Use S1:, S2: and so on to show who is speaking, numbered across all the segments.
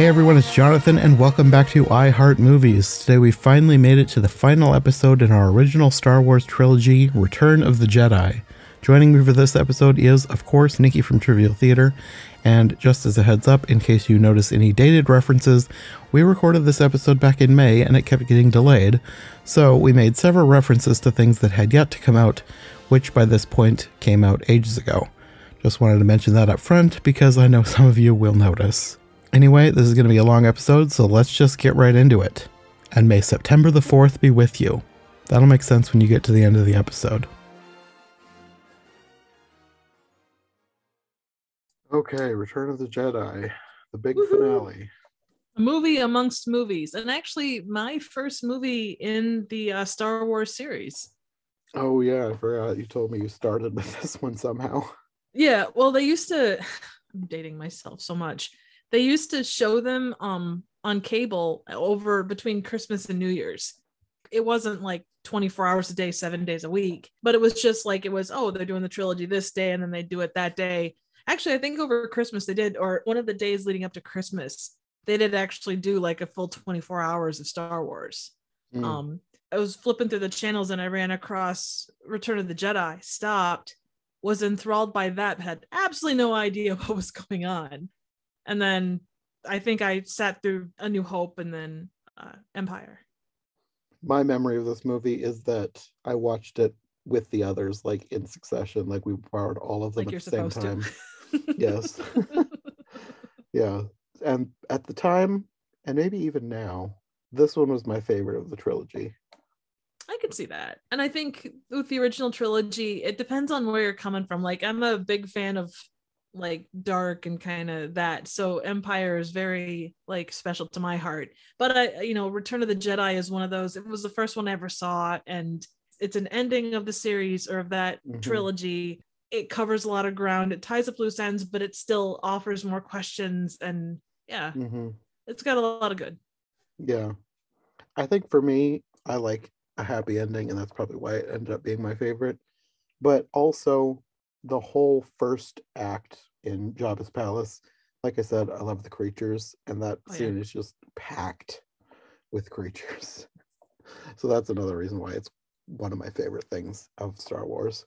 S1: Hey everyone, it's Jonathan, and welcome back to I Heart Movies. Today we finally made it to the final episode in our original Star Wars trilogy, Return of the Jedi. Joining me for this episode is, of course, Nicki from Trivial Theater, and just as a heads up, in case you notice any dated references, we recorded this episode back in May and it kept getting delayed, so we made several references to things that had yet to come out, which by this point came out ages ago. Just wanted to mention that up front because I know some of you will notice. Anyway, this is going to be a long episode, so let's just get right into it. And may September the 4th be with you. That'll make sense when you get to the end of the episode. Okay, Return of the Jedi, the big finale.
S2: A movie amongst movies, and actually my first movie in the Star Wars series.
S1: Oh yeah, I forgot. You told me you started with this one somehow.
S2: Yeah, well, they used to... I'm dating myself so much. They used to show them on cable over between Christmas and New Year's. It wasn't like 24 hours a day, 7 days a week, but it was just like, it was, oh, they're doing the trilogy this day and then they do it that day. Actually, I think over Christmas they did, or one of the days leading up to Christmas, they did actually do like a full 24 hours of Star Wars. I was flipping through the channels and I ran across Return of the Jedi, stopped, was enthralled by that, had absolutely no idea what was going on. And then I think I sat through A New Hope and then Empire.
S1: My memory of this movie is that I watched it with the others, like in succession, like we borrowed all of them
S2: like
S1: at the same time.
S2: To.
S1: Yes. Yeah. And at the time, and maybe even now, this one was my favorite of the trilogy.
S2: I could see that. And I think with the original trilogy, it depends on where you're coming from. Like, I'm a big fan of like dark and kind of that, so Empire is very like special to my heart. But Return of the Jedi is one of those. It was the first one I ever saw, and it's an ending of the series or of that trilogy. It covers a lot of ground, it ties up loose ends, but it still offers more questions, and it's got a lot of good.
S1: Yeah, I think for me, I like a happy ending, and that's probably why it ended up being my favorite. But also the whole first act in Jabba's palace, like I said, I love the creatures, and that scene is just packed with creatures. So that's another reason why it's one of my favorite things of Star Wars.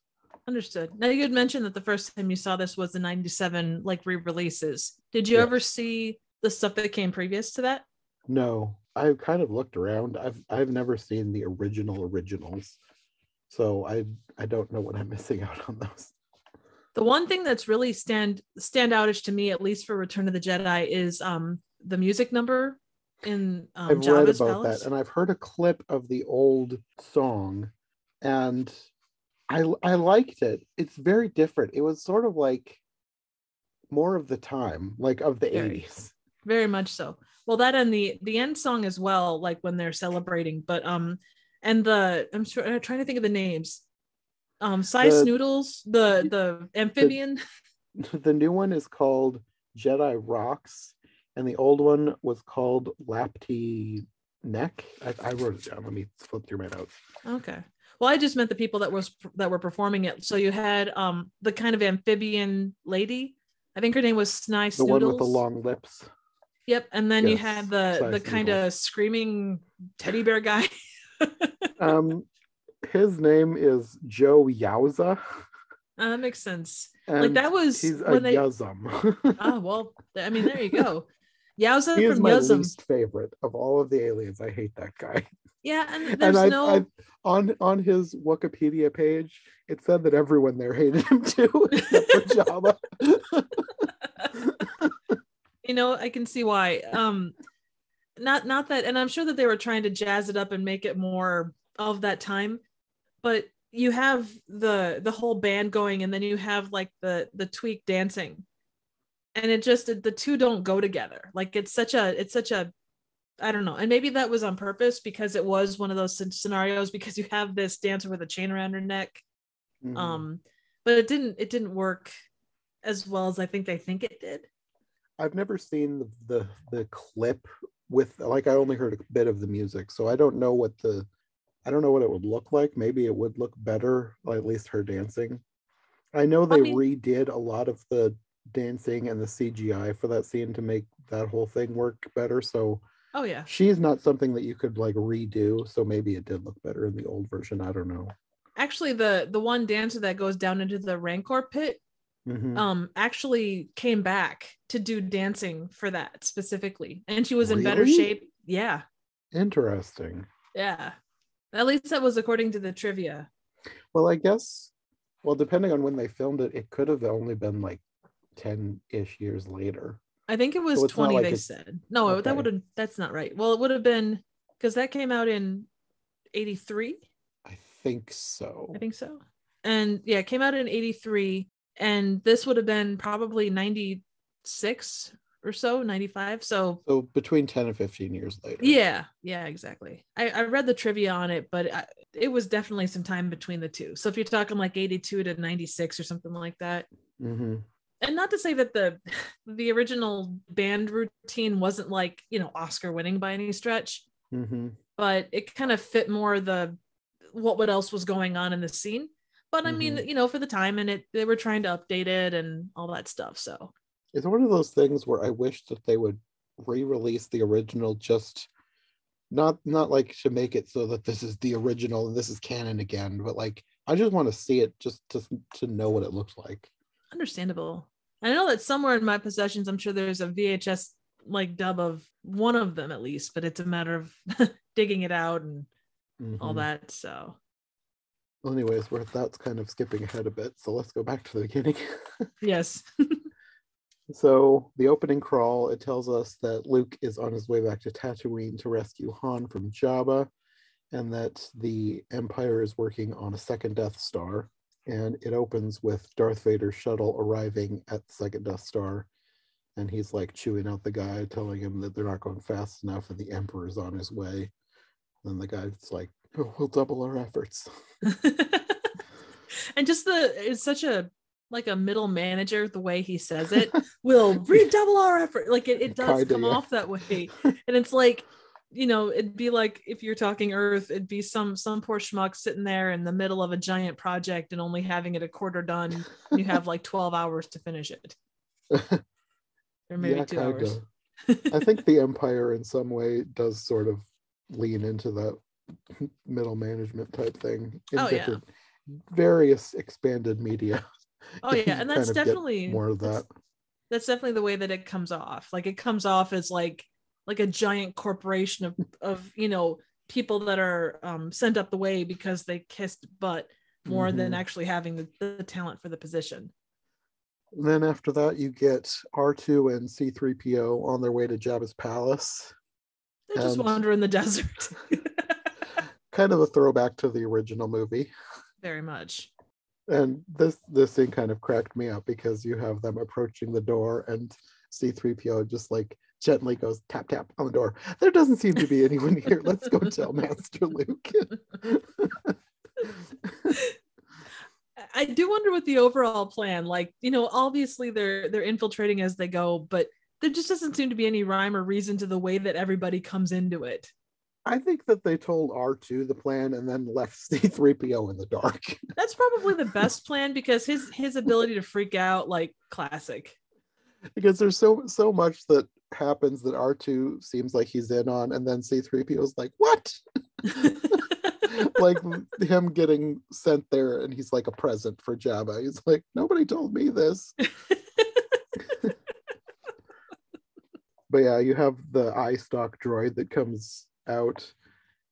S2: Understood. Now, you had mentioned that the first time you saw this was the 97 like re-releases. Did you ever see the stuff that came previous to that?
S1: No, I've kind of looked around. I've never seen the originals. So I don't know what I'm missing out on those.
S2: The one thing that's really standoutish to me, at least for Return of the Jedi, is the music number in
S1: I've
S2: Jabba's
S1: read about
S2: palace.
S1: that, and I've heard a clip of the old song, and I liked it. It's very different. It was sort of like more of the time, like of the 80s.
S2: Very much so. Well, that and the end song as well, like when they're celebrating. But and I'm trying to think of the names. Size Noodles, the amphibian.
S1: The new one is called Jedi Rocks, and the old one was called Lapti Neck. I wrote it down. Let me flip through my notes.
S2: Okay. Well, I just meant the people that were performing it. So you had the kind of amphibian lady. I think her name was Snice
S1: The
S2: Noodles.
S1: one with the long lips.
S2: Yep, and then you had the kind of screaming teddy bear guy.
S1: His name is Joe Yowza.
S2: That makes sense.
S1: And
S2: like that was
S1: he's a Yuzum.
S2: Oh well, I mean, there you go. Yowza
S1: he
S2: from
S1: is my
S2: Yuzum.
S1: least favorite of all of the aliens. I hate that guy.
S2: Yeah, and there's
S1: on his Wikipedia page, it said that everyone there hated him too, except for Jabba.
S2: I can see why. Not that, and I'm sure that they were trying to jazz it up and make it more of that time, but you have the whole band going, and then you have like the tweak dancing, and it just, the two don't go together. Like it's such a I don't know, and maybe that was on purpose because it was one of those scenarios, because you have this dancer with a chain around her neck, but it didn't work as well as I think they think it did.
S1: I've never seen the clip with, like, I only heard a bit of the music, so I don't know what it would look like. Maybe it would look better, at least her dancing. I know they redid a lot of the dancing and the CGI for that scene to make that whole thing work better. So
S2: Oh yeah.
S1: she's not something that you could like redo. So maybe it did look better in the old version. I don't know.
S2: Actually, the one dancer that goes down into the Rancor pit
S1: Mm-hmm.
S2: actually came back to do dancing for that specifically, and she was in better
S1: Really?
S2: shape. Yeah.
S1: Interesting.
S2: Yeah. At least that was according to the trivia.
S1: Well, I guess, well, depending on when they filmed it, it could have only been like 10-ish years later.
S2: I think it was
S1: So it's not
S2: 20,
S1: like
S2: they
S1: it's
S2: said. No, that
S1: okay.
S2: would have, that's not right. Well, it would have been, because that came out in 83.
S1: I think so.
S2: I think so. And yeah, it came out in 83. And this would have been probably 96 or so, 95. So
S1: So between 10 and 15 years later.
S2: yeah, exactly. I read the trivia on it, but it was definitely some time between the two. So if you're talking like 82 to 96 or something like that.
S1: Mm-hmm.
S2: And not to say that the original band routine wasn't like, Oscar winning by any stretch,
S1: Mm-hmm.
S2: but it kind of fit more what else was going on in the scene. But I mean,
S1: Mm-hmm.
S2: for the time, and they were trying to update it and all that stuff. So
S1: It's one of those things where I wish that they would re-release the original, just not like to make it so that this is the original and this is canon again, but like I just want to see it just to know what it looks like.
S2: understandable. I know that somewhere in my possessions, I'm sure there's a VHS like dub of one of them at least, but it's a matter of digging it out and all
S1: Mm-hmm.
S2: that. So
S1: Well, anyways, that's kind of skipping ahead a bit, so let's go back to the beginning.
S2: yes.
S1: So the opening crawl, it tells us that Luke is on his way back to Tatooine to rescue Han from Jabba, and that the Empire is working on a second Death Star. And it opens with Darth Vader's shuttle arriving at the second Death Star, and he's like chewing out the guy, telling him that they're not going fast enough, and the Emperor's on his way. And the guy's like, oh, "We'll double our efforts."
S2: And just it's such a like a middle manager, the way he says it. We'll redouble our effort. Like it does
S1: Kinda,
S2: come
S1: yeah.
S2: off that way. And it's like, it'd be like if you're talking Earth, it'd be some poor schmuck sitting there in the middle of a giant project and only having it a quarter done, and you have like 12 hours to finish it, or maybe
S1: Yeah,
S2: 2 hours.
S1: kinda. I think the Empire in some way does sort of lean into that middle management type thing in
S2: Oh yeah.
S1: different various expanded media.
S2: Oh yeah.
S1: You
S2: And
S1: kind
S2: that's
S1: of get
S2: definitely
S1: more of
S2: that's
S1: that.
S2: that's definitely the way that it comes off. Like it comes off as like a giant corporation of people that are sent up the way because they kissed butt more than
S1: Mm-hmm.
S2: actually having the talent for the position.
S1: Then after that, you get R2 and C3PO on their way to Jabba's palace,
S2: They're just
S1: and
S2: wandering the desert.
S1: kind of a throwback to the original movie.
S2: Very much.
S1: And this thing kind of cracked me up because you have them approaching the door, and C3PO just like gently goes tap tap on the door. There doesn't seem to be anyone here. Let's go tell Master Luke.
S2: I do wonder what the overall plan. Like, obviously they're infiltrating as they go, but there just doesn't seem to be any rhyme or reason to the way that everybody comes into it.
S1: I think that they told R2 the plan and then left C3PO in the dark.
S2: That's probably the best plan because his ability to freak out, like classic.
S1: Because there's so much that happens that R2 seems like he's in on, and then C3PO is like, what? Like him getting sent there, and he's like a present for Jabba. He's like, nobody told me this. But yeah, you have the eye stalk droid that comes out,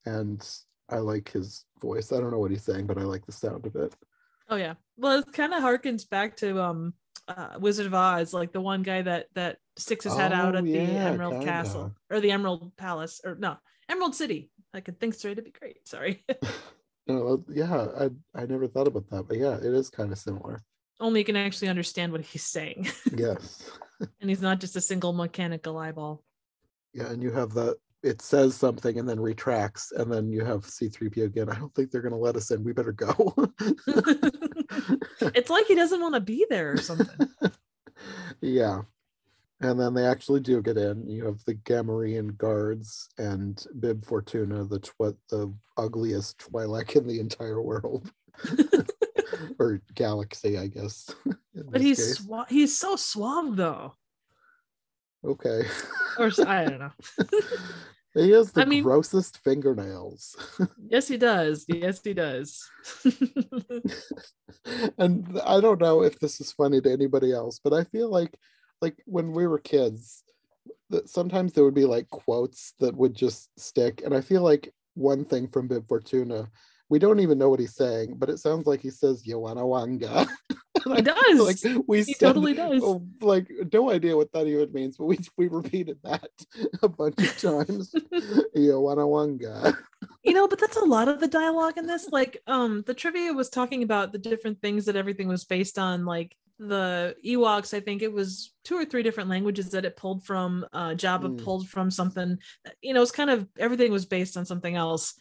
S1: and I like his voice. I don't know what he's saying, but I like the sound of it.
S2: Oh yeah. Well, it kind of harkens back to Wizard of Oz, like the one guy that sticks his head out
S1: Oh
S2: at the
S1: yeah,
S2: Emerald
S1: kinda.
S2: Castle or the Emerald Palace, or no, Emerald City. I could think straight, it'd be great. Sorry.
S1: No, yeah, I never thought about that, but yeah, it is kind of similar.
S2: Only you can actually understand what he's saying.
S1: Yes.
S2: And he's not just a single mechanical eyeball.
S1: Yeah, and you have that it says something and then retracts, and then you have C3PO again. I don't think they're gonna let us in. We better go.
S2: It's like he doesn't want to be there or something.
S1: Yeah. And then they actually do get in. You have the Gamorrean guards and Bib Fortuna, the ugliest Twi'lek in the entire world. or galaxy, I guess. In
S2: But
S1: this case.
S2: he's so suave though.
S1: Okay.
S2: I don't know.
S1: He has the
S2: I mean,
S1: grossest fingernails.
S2: yes, he does. Yes, he does.
S1: And I don't know if this is funny to anybody else, but I feel like when we were kids, that sometimes there would be like quotes that would just stick. And I feel like one thing from Bib Fortuna, we don't even know what he's saying, but it sounds like he says Yowana Wanga. And
S2: He
S1: I feel like
S2: does.
S1: we
S2: He
S1: said,
S2: totally does.
S1: oh, like no idea what that even means, but we repeated that a bunch of times. Yowana Wanga.
S2: But that's a lot of the dialogue in this. Like, the trivia was talking about the different things that everything was based on. Like the Ewoks, I think it was 2 or 3 different languages that it pulled from. Jabba pulled from something. It's kind of everything was based on something else.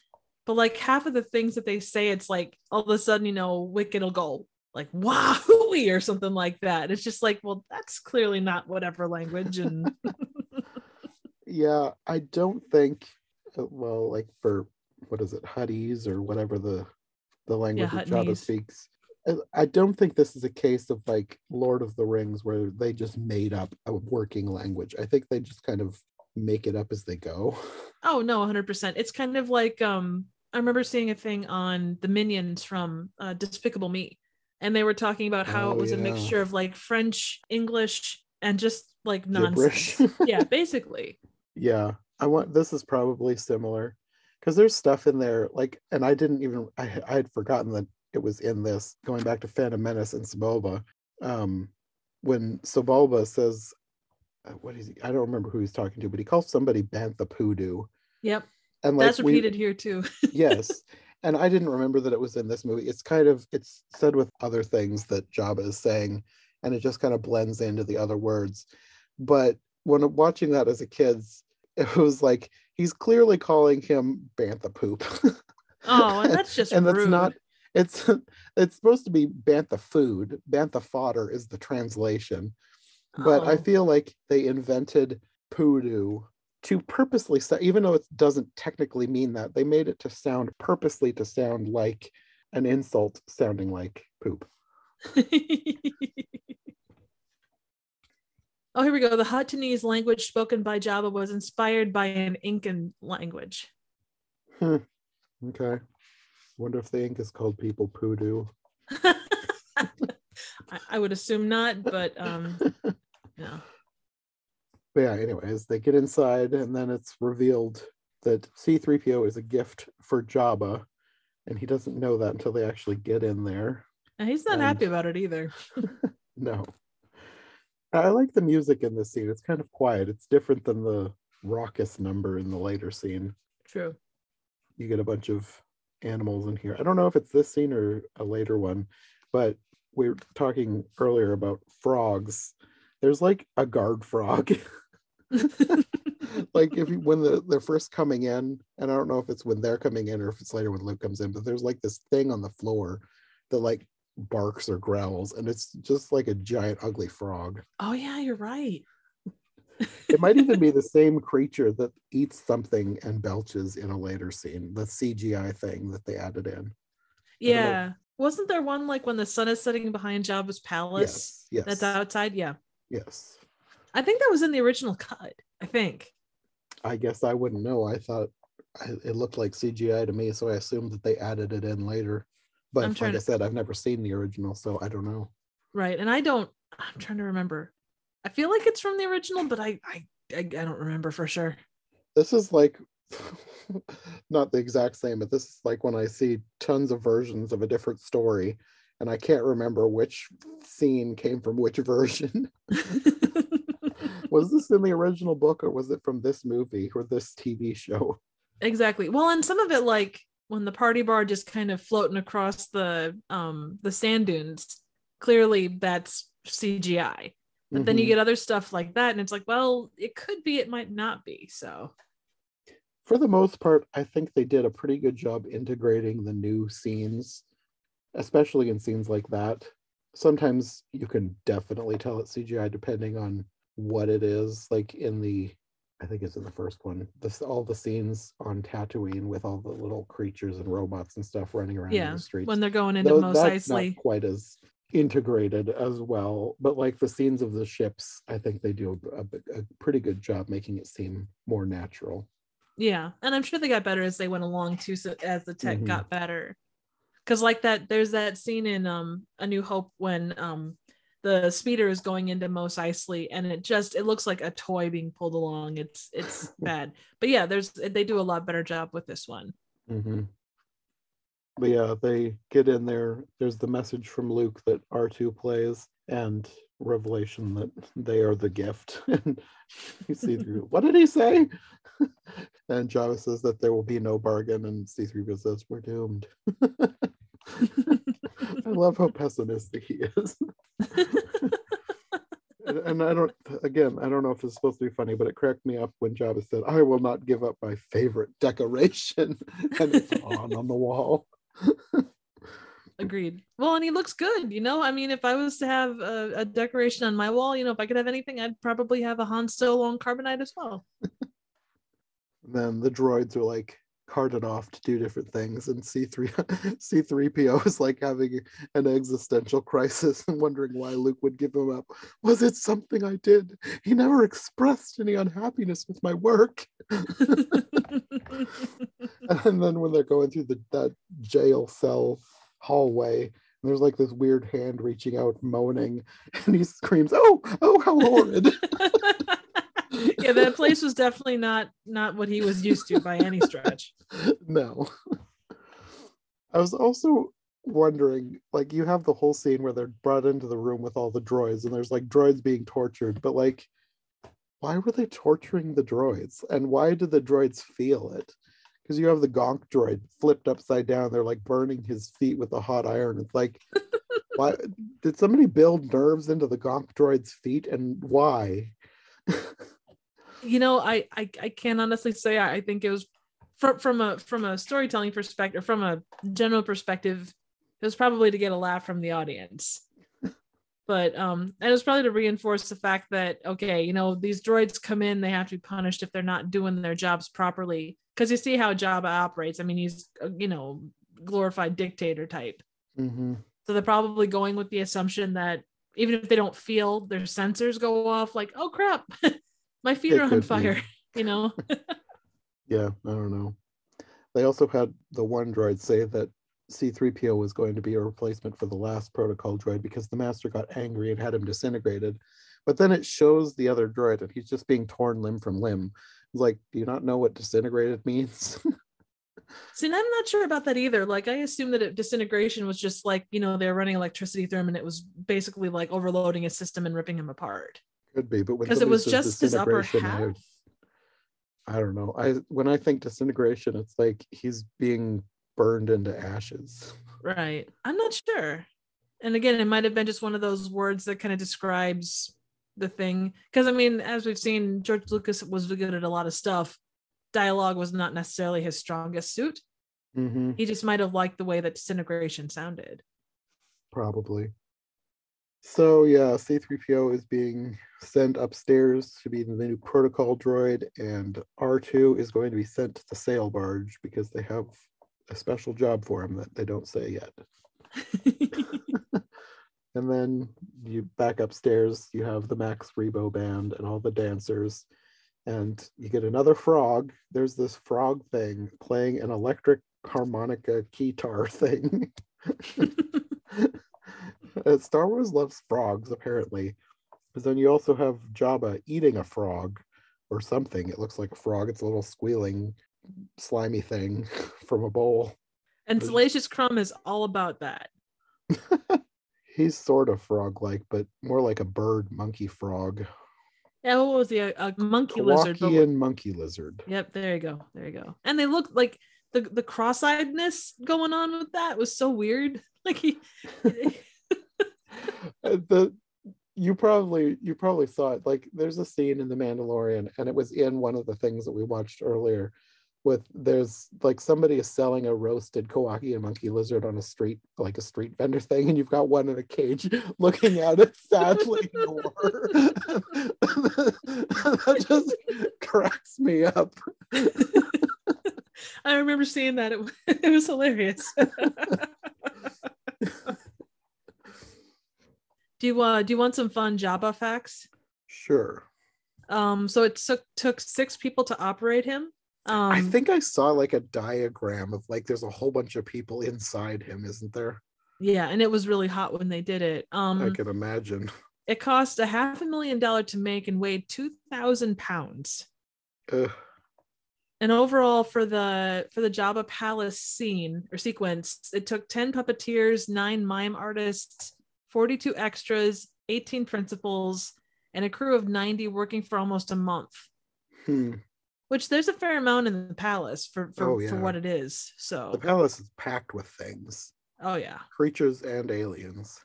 S2: But like half of the things that they say, it's like all of a sudden, Wicket will go like wahooey or something like that. It's just like, well, that's clearly not whatever language. And
S1: Yeah, I don't think, well, like for what is it, Huttese or whatever the
S2: yeah,
S1: language that Jabba
S2: Huttonese.
S1: speaks. I don't think this is a case of like Lord of the Rings where they just made up a working language. I think they just kind of make it up as they go.
S2: Oh no, 100%. It's kind of like I remember seeing a thing on the Minions from Despicable Me, and they were talking about how it
S1: Oh
S2: was a
S1: yeah,
S2: mixture of like French, English, and just like
S1: gibberish.
S2: nonsense. Yeah, basically.
S1: Yeah, this is probably similar because there's stuff in there like, and I didn't even I had forgotten that it was in this. Going back to Phantom Menace and Sebulba, um, when Sebulba says, what is he? I don't remember who he's talking to, but he calls somebody Bantha Poodoo,
S2: Yep.
S1: and like
S2: That's repeated here too.
S1: yes, and I didn't remember that it was in this movie. It's said with other things that Jabba is saying, and it just kind of blends into the other words. But when watching that as a kid, it was like he's clearly calling him Bantha Poop.
S2: Oh, and that's just
S1: And that's not,
S2: rude.
S1: it's it's supposed to be Bantha Food. Bantha Fodder is the translation. But I
S2: Oh.
S1: feel like they invented Poodoo to purposely even though it doesn't technically mean that, they made it to sound purposely to sound like an insult sounding like poop.
S2: Oh, here we go. The Huttonese language spoken by Jabba was inspired by an Incan language.
S1: Okay. Wonder if the ink is called people Poodoo.
S2: I would assume not, but yeah.
S1: But yeah, anyways, they get inside and then it's revealed that C3PO is a gift for Jabba, and he doesn't know that until they actually get in there.
S2: And he's not happy about it either.
S1: No. I like the music in this scene. It's kind of quiet. It's different than the raucous number in the later scene.
S2: True.
S1: You get a bunch of animals in here. I don't know if it's this scene or a later one, but we were talking earlier about frogs. There's like a guard frog. Like when they're first coming in, and I don't know if it's when they're coming in or if it's later when Luke comes in, but there's like this thing on the floor that like barks or growls, and it's just like a giant ugly frog.
S2: Oh yeah, you're right.
S1: It might even be the same creature that eats something and belches in a later scene, the CGI thing that they added in.
S2: Yeah. Wasn't there one like when the sun is setting behind Jabba's palace?
S1: Yes.
S2: That's outside? Yeah.
S1: Yes.
S2: I think that was in the original cut. I think.
S1: I guess I wouldn't know. I thought it looked like CGI to me, so I assumed that they added it in later. But like I said, I've never seen the original, so I don't know.
S2: Right, and I'm trying to remember. I feel like it's from the original, but I don't remember for sure.
S1: This is like not the exact same, but this is like when I see tons of versions of a different story, and I can't remember which scene came from which version. Was this in the original book or was it from this movie or this TV show?
S2: Exactly. Well, and some of it, like when the party bar just kind of floating across the sand dunes, clearly that's CGI. But then you get other stuff like that, and it's like, well, it could be, it might not be. So
S1: for the most part, I think they did a pretty good job integrating the new scenes, especially in scenes like that. Sometimes you can definitely tell it's CGI depending on what it is. Like in the I think it's in the first one. All the scenes on Tatooine with all the little creatures and robots and stuff running around in the
S2: Yeah,
S1: streets.
S2: when they're going into
S1: Though
S2: Mos
S1: that's not
S2: Eisley.
S1: quite as integrated as well, but like the scenes of the ships, I think they do a pretty good job making it seem more natural.
S2: Yeah, and I'm sure they got better as they went along too, so as the tech
S1: Mm-hmm.
S2: got better. Because like that, there's that scene in A New Hope when the speeder is going into Mos Eisley, and it looks like a toy being pulled along. It's bad, but yeah, they do a lot better job with this one.
S1: Mm-hmm. But yeah, they get in there. There's the message from Luke that R2 plays, and revelation that they are the gift. And you see through. What did he say? And Java says that there will be no bargain, and C3PO says we're doomed. I love how pessimistic he is. And I don't know if it's supposed to be funny, but it cracked me up when Jabba said, I will not give up my favorite decoration. And it's on the wall.
S2: Agreed. Well, and he looks good, I mean, if I was to have a decoration on my wall, if I could have anything, I'd probably have a Han Solo on carbonite as well.
S1: Then the droids are like carted off to do different things, and C3PO is like having an existential crisis and wondering why Luke would give him up. Was it something I did? He never expressed any unhappiness with my work. And then when they're going through that jail cell hallway, and there's like this weird hand reaching out moaning, and he screams, oh how horrid.
S2: Yeah, that place was definitely not what he was used to by any stretch.
S1: No. I was also wondering, like, you have the whole scene where they're brought into the room with all the droids, and there's like droids being tortured, but like, why were they torturing the droids? And why did the droids feel it? Because you have the Gonk droid flipped upside down, they're like burning his feet with a hot iron. It's like, why did somebody build nerves into the Gonk droid's feet, and why?
S2: I can't honestly say. I think it was from a storytelling perspective, from a general perspective, it was probably to get a laugh from the audience. But and it was probably to reinforce the fact that, okay, these droids come in, they have to be punished if they're not doing their jobs properly. Because you see how Jabba operates. I mean, he's glorified dictator type.
S1: Mm-hmm.
S2: So they're probably going with the assumption that even if they don't feel, their sensors go off, like, oh crap, my feet are on fire. Yeah,
S1: I don't know. They also had the one droid say that C3PO was going to be a replacement for the last protocol droid because the master got angry and had him disintegrated. But then it shows the other droid and he's just being torn limb from limb. It's like, do you not know what disintegrated means?
S2: See, and I'm not sure about that either. Like, I assume that disintegration was just like, they're running electricity through him and it was basically like overloading his system and ripping him apart.
S1: Could be, but
S2: because it was just his upper half.
S1: I don't know. When I think disintegration, it's like he's being burned into ashes.
S2: Right. I'm not sure. And again, it might have been just one of those words that kind of describes the thing. Because I mean, as we've seen, George Lucas was good at a lot of stuff. Dialogue was not necessarily his strongest suit.
S1: Mm-hmm.
S2: He just might have liked the way that disintegration sounded.
S1: Probably. So yeah, C3PO is being sent upstairs to be the new protocol droid, and R2 is going to be sent to the sail barge because they have a special job for him that they don't say yet. And then you back upstairs, you have the Max Rebo band and all the dancers, and you get another frog. There's this frog thing playing an electric harmonica guitar thing. Star Wars loves frogs, apparently. But then you also have Jabba eating a frog or something. It looks like a frog. It's a little squealing, slimy thing from a bowl.
S2: And Salacious Crumb is all about that.
S1: He's sort of frog-like, but more like a bird monkey frog.
S2: Yeah, what was he? A monkey lizard.
S1: Kowakian monkey lizard.
S2: Yep, there you go. There you go. And they look like the cross-eyedness going on with that was so weird. Like he
S1: you probably saw it. Like there's a scene in The Mandalorian, and it was in one of the things that we watched earlier, with there's like somebody is selling a roasted Kowakian monkey lizard on a street, like a street vendor thing, and you've got one in a cage looking at it sadly in horror. That just cracks me up.
S2: I remember seeing that. It was hilarious. Do you want some fun Jabba facts?
S1: Sure.
S2: So it took 6 people to operate him.
S1: I think I saw like a diagram of like there's a whole bunch of people inside him, isn't there?
S2: Yeah, and it was really hot when they did it.
S1: I can imagine.
S2: It cost $500,000 to make and weighed 2,000 pounds.
S1: Ugh.
S2: And overall, for the Jabba Palace scene or sequence, it took 10 puppeteers, 9 mime artists, 42 extras, 18 principals, and a crew of 90 working for almost a month. Which there's a fair amount in the palace for what it is. So
S1: the palace is packed with things.
S2: Oh yeah,
S1: creatures and aliens.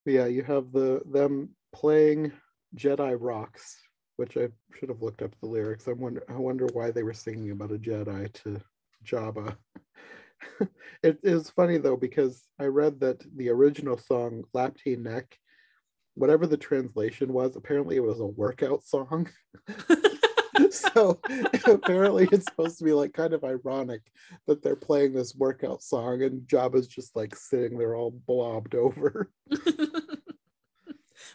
S1: But yeah, you have them playing Jedi Rocks, which I should have looked up the lyrics. I wonder why they were singing about a Jedi to Jabba. It is funny though, because I read that the original song Lapti Neck, whatever the translation was, apparently it was a workout song. So apparently it's supposed to be like kind of ironic that they're playing this workout song and Jabba's just like sitting there all blobbed over.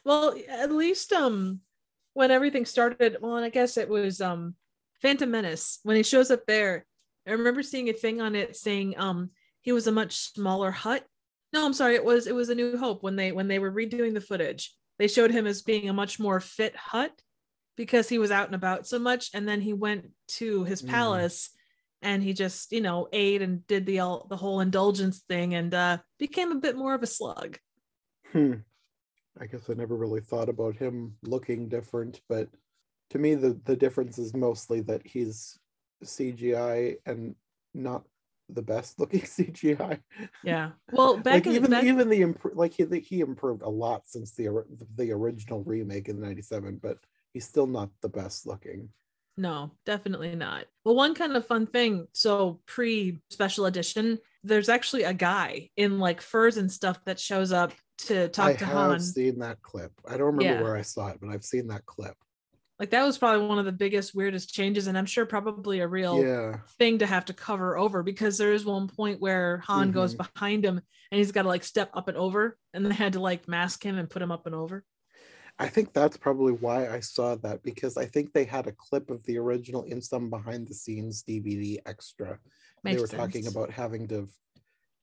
S2: Well, at least when everything started, well, and I guess it was Phantom Menace, when he shows up there, I remember seeing a thing on it saying he was a much smaller Hutt. No, I'm sorry, it was A New Hope. When they were redoing the footage, they showed him as being a much more fit Hutt because he was out and about so much. And then he went to his palace and he just, ate and did the whole indulgence thing and became a bit more of a slug.
S1: I guess I never really thought about him looking different, but to me the difference is mostly that he's CGI and not the best looking CGI.
S2: Yeah. Well,
S1: he improved a lot since the original remake in '97, but he's still not the best looking.
S2: No, definitely not. Well, one kind of fun thing, so pre-special edition, there's actually a guy in like furs and stuff that shows up to talk to Han.
S1: I've seen that clip. I don't remember where I saw it, but I've seen that clip.
S2: Like that was probably one of the biggest, weirdest changes, and I'm sure probably a real thing to have to cover over, because there is one point where Han goes behind him and he's got to like step up and over, and they had to like mask him and put him up and over.
S1: I think that's probably why I saw that, because I think they had a clip of the original in some behind the scenes DVD extra. They were talking about having to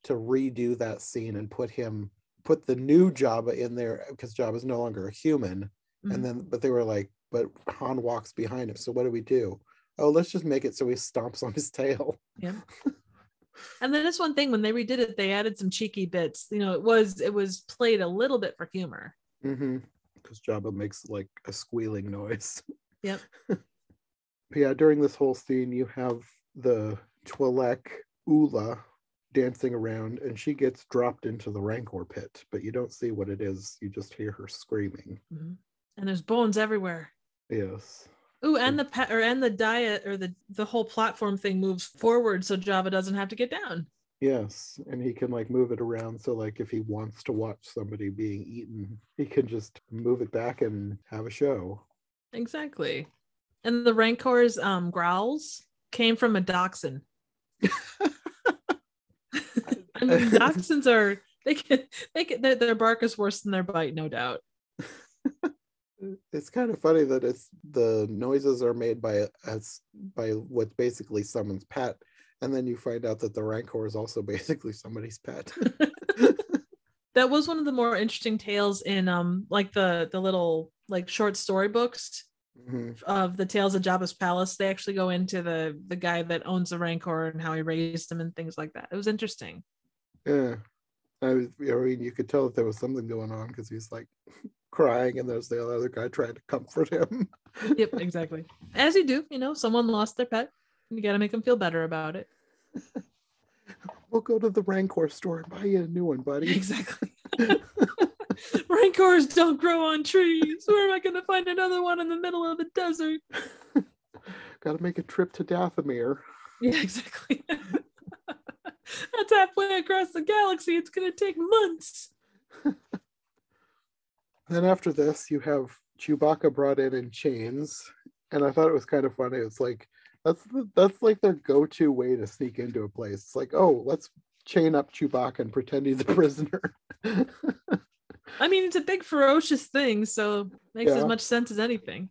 S1: redo that scene and put the new Jabba in there because Jabba's no longer a human. But they were like, but Han walks behind him. So what do we do? Oh, let's just make it so he stomps on his tail.
S2: Yeah. And then this one thing, when they redid it, they added some cheeky bits. It was played a little bit for humor.
S1: Because Jabba makes like a squealing noise.
S2: Yep.
S1: Yeah, during this whole scene, you have the Twi'lek Ula dancing around, and she gets dropped into the Rancor pit, but you don't see what it is. You just hear her screaming.
S2: And there's bones everywhere.
S1: Yes.
S2: Ooh, and the diet or the whole platform thing moves forward, so Jabba doesn't have to get down.
S1: Yes, and he can like move it around, so like if he wants to watch somebody being eaten, he can just move it back and have a show.
S2: Exactly. And the Rancor's growls came from a dachshund. I mean, dachshunds are their bark is worse than their bite, no doubt.
S1: It's kind of funny that the noises are made by what's basically someone's pet. And then you find out that the Rancor is also basically somebody's pet.
S2: That was one of the more interesting tales in like the little like short story books of the Tales of Jabba's Palace. They actually go into the guy that owns the Rancor and how he raised him and things like that. It was interesting.
S1: Yeah. I mean, you could tell that there was something going on because he's like crying and there's the other guy trying to comfort him.
S2: Yep, exactly. As you do, someone lost their pet. You got to make them feel better about it.
S1: We'll go to the Rancor store and buy you a new one, buddy.
S2: Exactly. Rancors don't grow on trees. Where am I going to find another one in the middle of the desert?
S1: Got to make a trip to Dathomir.
S2: Yeah, exactly. That's halfway across the galaxy. It's going to take months.
S1: Then after this, you have Chewbacca brought in chains, and I thought it was kind of funny. It's like that's like their go-to way to sneak into a place. It's like, oh, let's chain up Chewbacca and pretend he's a prisoner.
S2: I mean, it's a big ferocious thing, so it makes as much sense as anything.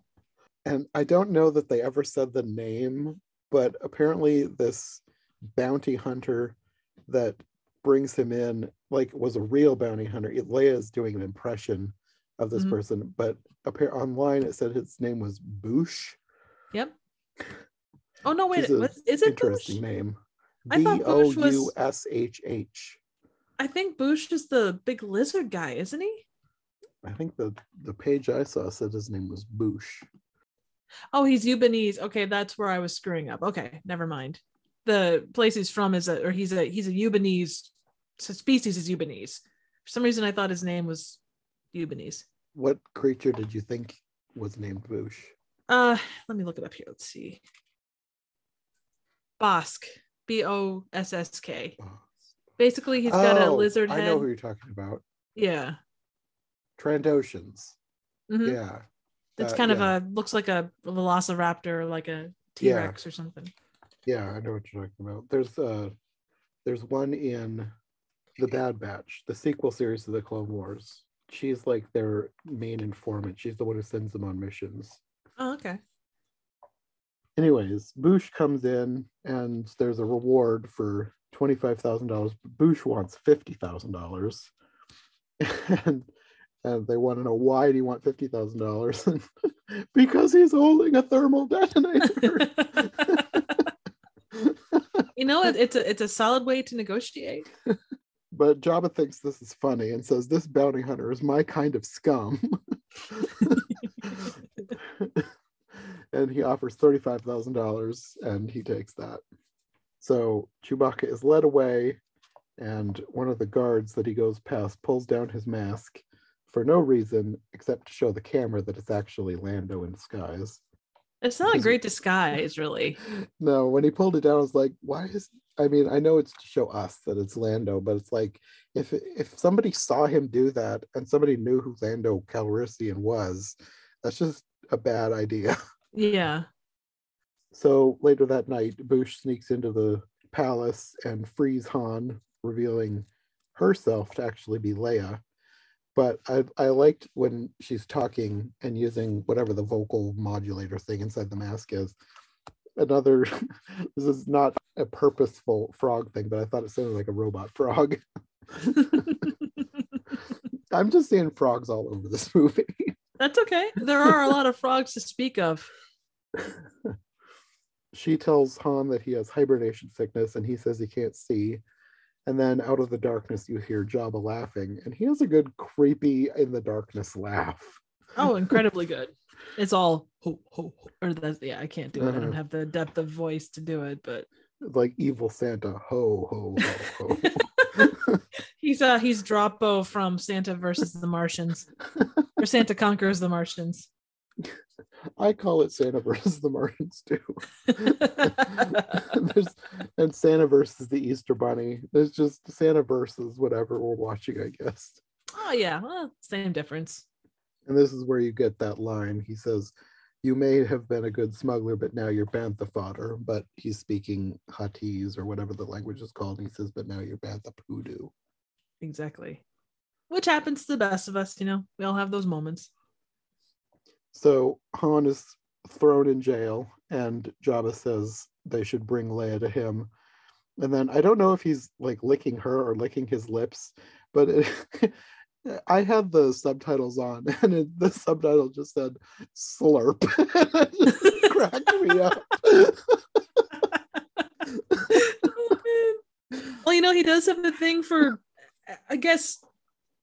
S1: And I don't know that they ever said the name, but apparently this bounty hunter that brings him in, like, was a real bounty hunter. Leia is doing an impression of this person, but online it said his name was Boush.
S2: Yep. Oh no, wait, is it
S1: interesting
S2: Boush?
S1: name?
S2: I thought Boush was
S1: Boushh.
S2: I think Boush is the big lizard guy, isn't he?
S1: I think the page I saw said his name was Boush.
S2: Oh, he's Ubanese. Okay, that's where I was screwing up. Okay, never mind. The place he's from he's a Ubanese. So species is Ubanese. For some reason, I thought his name was Ubanese.
S1: What creature did you think was named Boush?
S2: Let me look it up here. Let's see. Bossk. Bossk. Basically, he's got a lizard head.
S1: I know who you're talking about.
S2: Yeah.
S1: Trandoshans.
S2: Mm-hmm.
S1: Yeah.
S2: It's kind of looks like a velociraptor, like a T-Rex or something.
S1: Yeah, I know what you're talking about. There's one in The Bad Batch, the sequel series to the Clone Wars. She's like their main informant. She's the one who sends them on missions.
S2: Oh, okay.
S1: Anyways, Boush comes in and there's a reward for $25,000. Boush wants $50,000. And they want to know, why do you want $50,000? Because he's holding a thermal detonator.
S2: You know, it's a solid way to negotiate.
S1: But Jabba thinks this is funny and says, this bounty hunter is my kind of scum. And he offers $35,000 and he takes that. So Chewbacca is led away, and one of the guards that he goes past pulls down his mask for no reason except to show the camera that it's actually Lando in disguise.
S2: It's not a great disguise, really.
S1: No, when he pulled it down, I was like, I know it's to show us that it's Lando, but it's like, if somebody saw him do that and somebody knew who Lando Calrissian was, that's just a bad idea.
S2: Yeah.
S1: So later that night, Boush sneaks into the palace and frees Han, revealing herself to actually be Leia. But I liked when she's talking and using whatever the vocal modulator thing inside the mask is. This is not a purposeful frog thing, but I thought it sounded like a robot frog. I'm just seeing frogs all over this movie.
S2: That's okay. There are a lot of frogs to speak of.
S1: She tells Han that he has hibernation sickness and he says he can't see. And then out of the darkness, you hear Jabba laughing, and he has a good creepy in the darkness laugh.
S2: Oh, incredibly good. It's all ho, ho, ho. Or I can't do it. I don't have the depth of voice to do it, but
S1: like evil Santa, ho, ho, ho, ho.
S2: He's Droppo from Santa versus the Martians, or Santa Conquers the Martians.
S1: I call it Santa versus the Martians too. And Santa versus the Easter Bunny. There's just Santa versus whatever we're watching, I guess.
S2: Oh yeah, well, same difference.
S1: And this is where you get that line. He says, "You may have been a good smuggler, but now you're bantha fodder." But he's speaking Huttese or whatever the language is called. He says, "But now you're bantha poodoo."
S2: Exactly. Which happens to the best of us, we all have those moments.
S1: So Han is thrown in jail, and Jabba says they should bring Leia to him. And then I don't know if he's like licking her or licking his lips, but I had the subtitles on, and the subtitle just said slurp. It just cracked me up.
S2: Oh, well, he does have the thing for, I guess,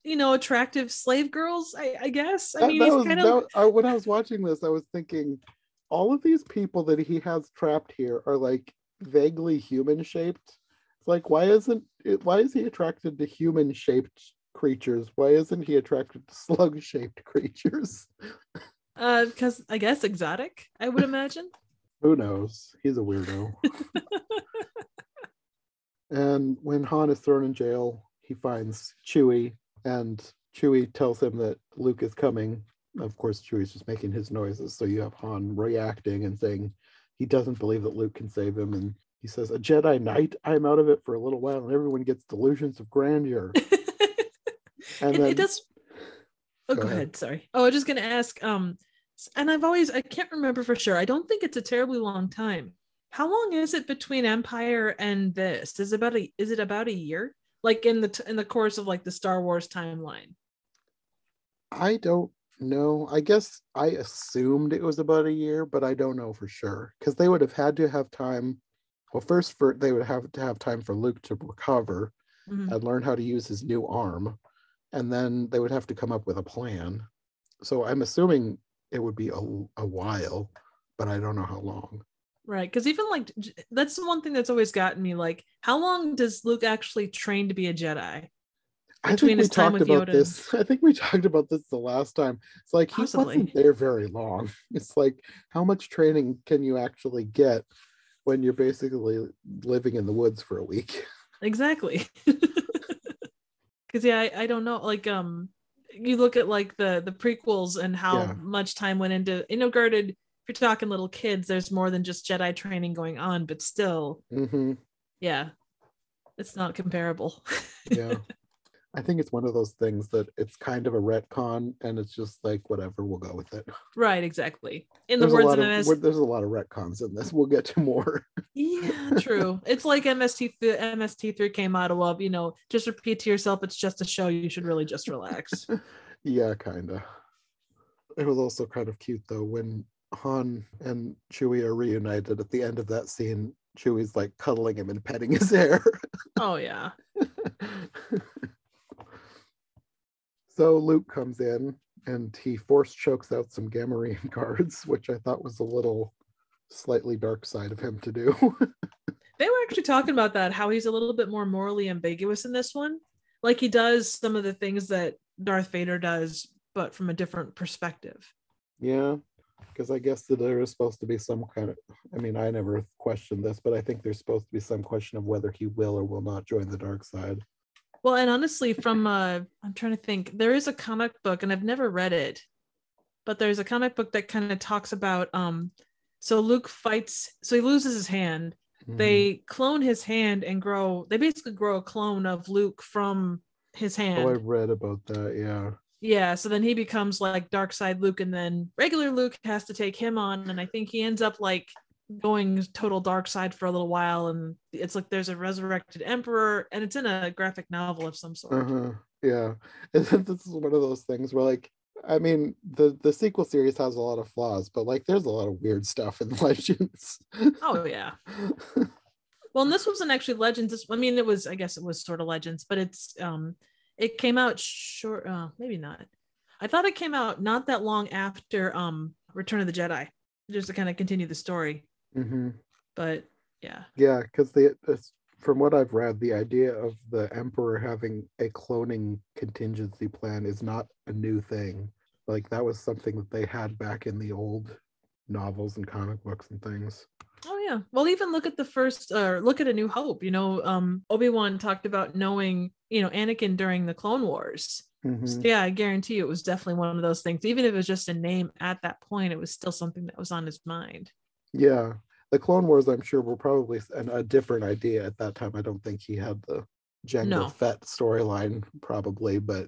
S2: attractive slave girls, I guess. I mean, he's kind of...
S1: when I was watching this, I was thinking, all of these people that he has trapped here are like vaguely human shaped. It's like, why is he attracted to human shaped creatures? Why isn't he attracted to slug shaped creatures?
S2: Because I guess exotic, I would imagine.
S1: Who knows? He's a weirdo. And when Han is thrown in jail, he finds Chewie, and Chewie tells him that Luke is coming. Of course, Chewie's just making his noises, so you have Han reacting and saying he doesn't believe that Luke can save him, and he says, "A Jedi Knight? I'm out of it for a little while, and everyone gets delusions of grandeur." And then
S2: it does. Oh, go ahead. Sorry. Oh, I was just gonna ask. And I can't remember for sure. I don't think it's a terribly long time. How long is it between Empire and this? Is it about a year? Like in the course of like the Star Wars timeline?
S1: I don't know. I guess I assumed it was about a year, but I don't know for sure because they would have had to have time. Well, first, they would have to have time for Luke to recover and learn how to use his new arm, and then they would have to come up with a plan. So I'm assuming it would be a while, but I don't know how long.
S2: Right, because even like that's the one thing that's always gotten me. Like, how long does Luke actually train to be a Jedi?
S1: I think we
S2: His time
S1: talked
S2: with
S1: about
S2: Yoda
S1: this. I think we talked about this the last time. It's like he
S2: possibly.
S1: wasn't there very long. It's like, how much training can you actually get when you're basically living in the woods for a week?
S2: Exactly. Because I don't know. Like you look at like the prequels and how much time went into, granted, if you're talking little kids, there's more than just Jedi training going on, but still, yeah, it's not comparable.
S1: Yeah. I think it's one of those things that it's kind of a retcon, and it's just like, whatever, we'll go with it.
S2: Right, exactly. In
S1: there's
S2: the words of
S1: there's a lot of retcons in this. We'll get to more.
S2: Yeah, true. It's like MST3 came out of, just repeat to yourself, it's just a show. You should really just relax.
S1: Yeah, kind of. It was also kind of cute though when Han and Chewie are reunited at the end of that scene. Chewie's like cuddling him and petting his hair.
S2: Oh yeah.
S1: So Luke comes in and he force chokes out some Gamorrean guards, which I thought was a little slightly dark side of him to do.
S2: They were actually talking about that, how he's a little bit more morally ambiguous in this one. Like he does some of the things that Darth Vader does, but from a different perspective.
S1: Yeah, because I guess that there is supposed to be some kind of, I never questioned this, but I think there's supposed to be some question of whether he will or will not join the dark side.
S2: Well, and honestly, from I'm trying to think, there is a comic book, and I've never read it, but there's a comic book that kind of talks about so Luke fights, so he loses his hand. They clone his hand and they basically grow a clone of Luke from his hand.
S1: Oh, I read about that, yeah.
S2: Yeah, so then he becomes like dark side Luke, and then regular Luke has to take him on, and I think he ends up like going total dark side for a little while, and it's like there's a resurrected emperor, and it's in a graphic novel of some sort.
S1: Yeah, and this is one of those things where like, the sequel series has a lot of flaws, but like there's a lot of weird stuff in Legends.
S2: Oh yeah. Well, and this wasn't actually Legends. I guess it was sort of Legends, but it came out short, maybe not. I thought it came out not that long after Return of the Jedi, just to kind of continue the story. But yeah,
S1: because from what I've read, the idea of the Emperor having a cloning contingency plan is not a new thing. Like that was something that they had back in the old novels and comic books and things.
S2: Oh yeah. Well, even look at look at A New Hope. Obi-Wan talked about knowing, Anakin during the Clone Wars. So yeah, I guarantee you it was definitely one of those things. Even if it was just a name at that point, it was still something that was on his mind.
S1: Yeah. The Clone Wars, I'm sure, were probably a different idea at that time. I don't think he had the Jango Fett storyline, probably, but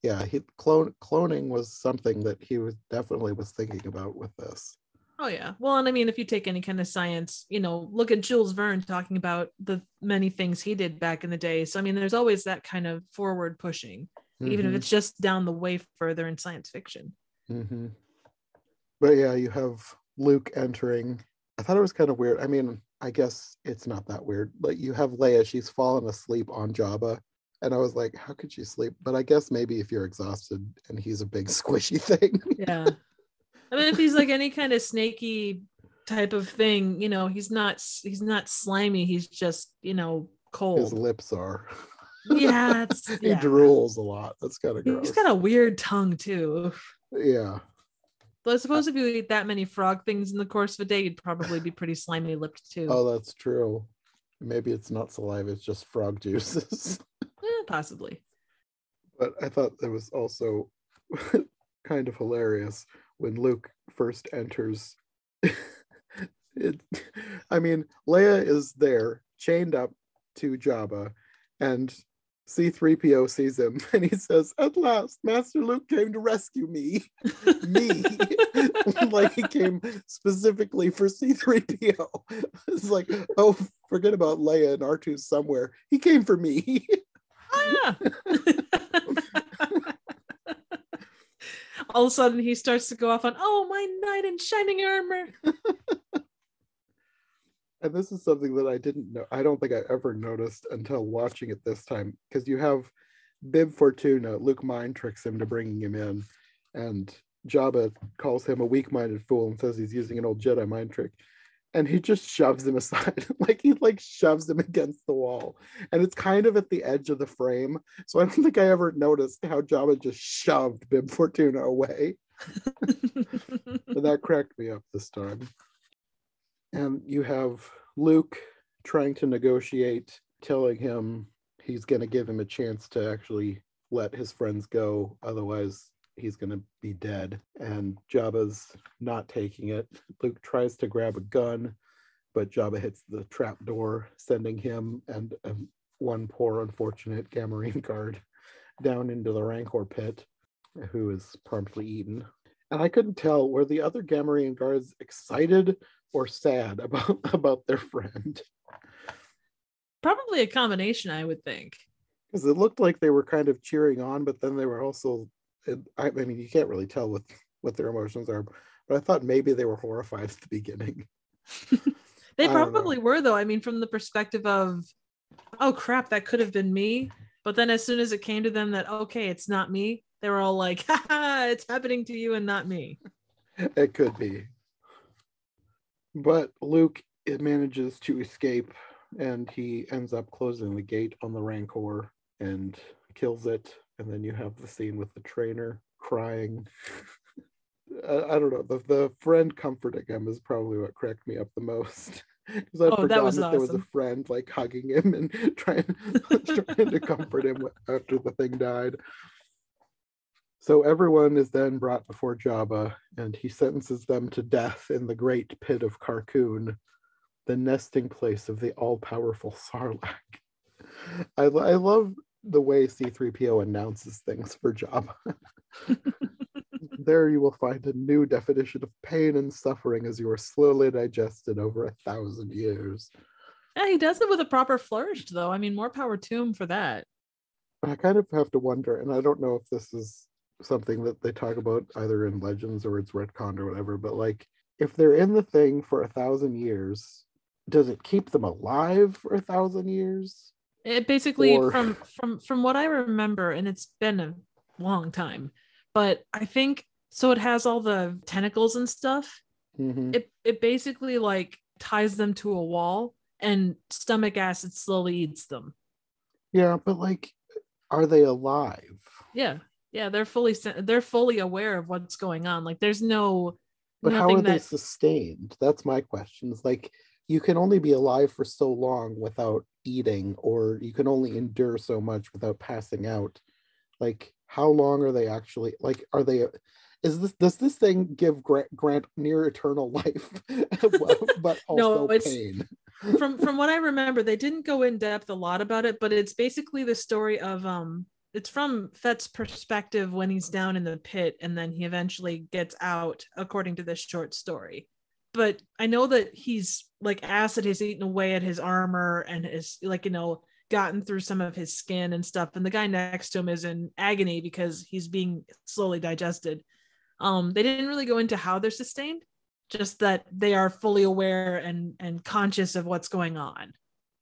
S1: yeah, cloning was something that he was definitely thinking about with this.
S2: Oh yeah. Well, and if you take any kind of science, look at Jules Verne talking about the many things he did back in the day. So there's always that kind of forward pushing, even if it's just down the way further in science fiction.
S1: But yeah, you have Luke entering. I thought it was kind of weird. I guess it's not that weird. Like you have Leia, she's fallen asleep on Jabba. And I was like, how could she sleep? But I guess maybe if you're exhausted and he's a big squishy thing.
S2: Yeah. If he's like any kind of snaky type of thing, he's not slimy. He's just, cold.
S1: His lips are.
S2: Yeah.
S1: He drools a lot. That's kind of gross.
S2: He's got a weird tongue too.
S1: Yeah.
S2: Though I suppose if you eat that many frog things in the course of a day, you'd probably be pretty slimy lipped too.
S1: Oh, that's true. Maybe it's not saliva, it's just frog juices.
S2: Possibly.
S1: But I thought that was also kind of hilarious when Luke first enters. I mean, Leia is there, chained up to Jabba, and C-3PO sees him and he says, "At last, Master Luke came to rescue me." Me. Like he came specifically for C-3PO. It's like, oh, forget about Leia and R2 somewhere. He came for me.
S2: Oh, yeah. All of a sudden he starts to go off on, "Oh, my knight in shining armor."
S1: And this is something that I didn't know. I don't think I ever noticed until watching it this time, because you have Bib Fortuna, Luke mind tricks him to bringing him in, and Jabba calls him a weak-minded fool and says he's using an old Jedi mind trick, and he just shoves him aside. He shoves him against the wall, and it's kind of at the edge of the frame, so I don't think I ever noticed how Jabba just shoved Bib Fortuna away. And that cracked me up this time. And you have Luke trying to negotiate, telling him he's going to give him a chance to actually let his friends go, otherwise he's going to be dead. And Jabba's not taking it. Luke tries to grab a gun, but Jabba hits the trap door, sending him and one poor unfortunate Gamorrean guard down into the Rancor pit, who is promptly eaten. And I couldn't tell, were the other Gamorrean guards excited or sad about their friend?
S2: Probably a combination, I would think.
S1: Because it looked like they were kind of cheering on, but then they were also, I mean, you can't really tell what their emotions are, but I thought maybe they were horrified at the beginning.
S2: They probably were, though. I mean, from the perspective of, oh crap, that could have been me. But then as soon as it came to them that, okay, it's not me, they were all like, haha, it's happening to you and not me.
S1: It could be. But Luke, it manages to escape, and he ends up closing the gate on the Rancor and kills it. And then you have the scene with the trainer crying. I don't know. The friend comforting him is probably what cracked me up the most. Because I'd forgotten that there was a friend hugging him and trying to comfort him after the thing died. So everyone is then brought before Jabba, and he sentences them to death in the great pit of Carkoon, the nesting place of the all-powerful Sarlacc. I love the way C-3PO announces things for Jabba. There you will find a new definition of pain and suffering as you are slowly digested over 1,000 years.
S2: Yeah, he does it with a proper flourish, though. I mean, more power to him for that.
S1: I kind of have to wonder, and I don't know if this is something that they talk about either in Legends or it's retconned or whatever, but if they're in the thing for 1,000 years, does it keep them alive for 1,000 years?
S2: It basically, from what I remember, and it's been a long time, but I think so. It has all the tentacles and stuff.
S1: Mm-hmm.
S2: It basically ties them to a wall, and stomach acid slowly eats them.
S1: Yeah, but are they alive?
S2: Yeah, they're fully aware of what's going on. There's no.
S1: But how are they sustained? That's my question. It's you can only be alive for so long without eating, or you can only endure so much without passing out. How long are they actually? Are they? Does this thing give grant near eternal life, but also pain?
S2: From what I remember, they didn't go in depth a lot about it, but it's basically the story of it's from Fett's perspective when he's down in the pit, and then he eventually gets out, according to this short story. But I know that he's acid has eaten away at his armor and is gotten through some of his skin and stuff, and the guy next to him is in agony because he's being slowly digested. They didn't really go into how they're sustained, just that they are fully aware and conscious of what's going on.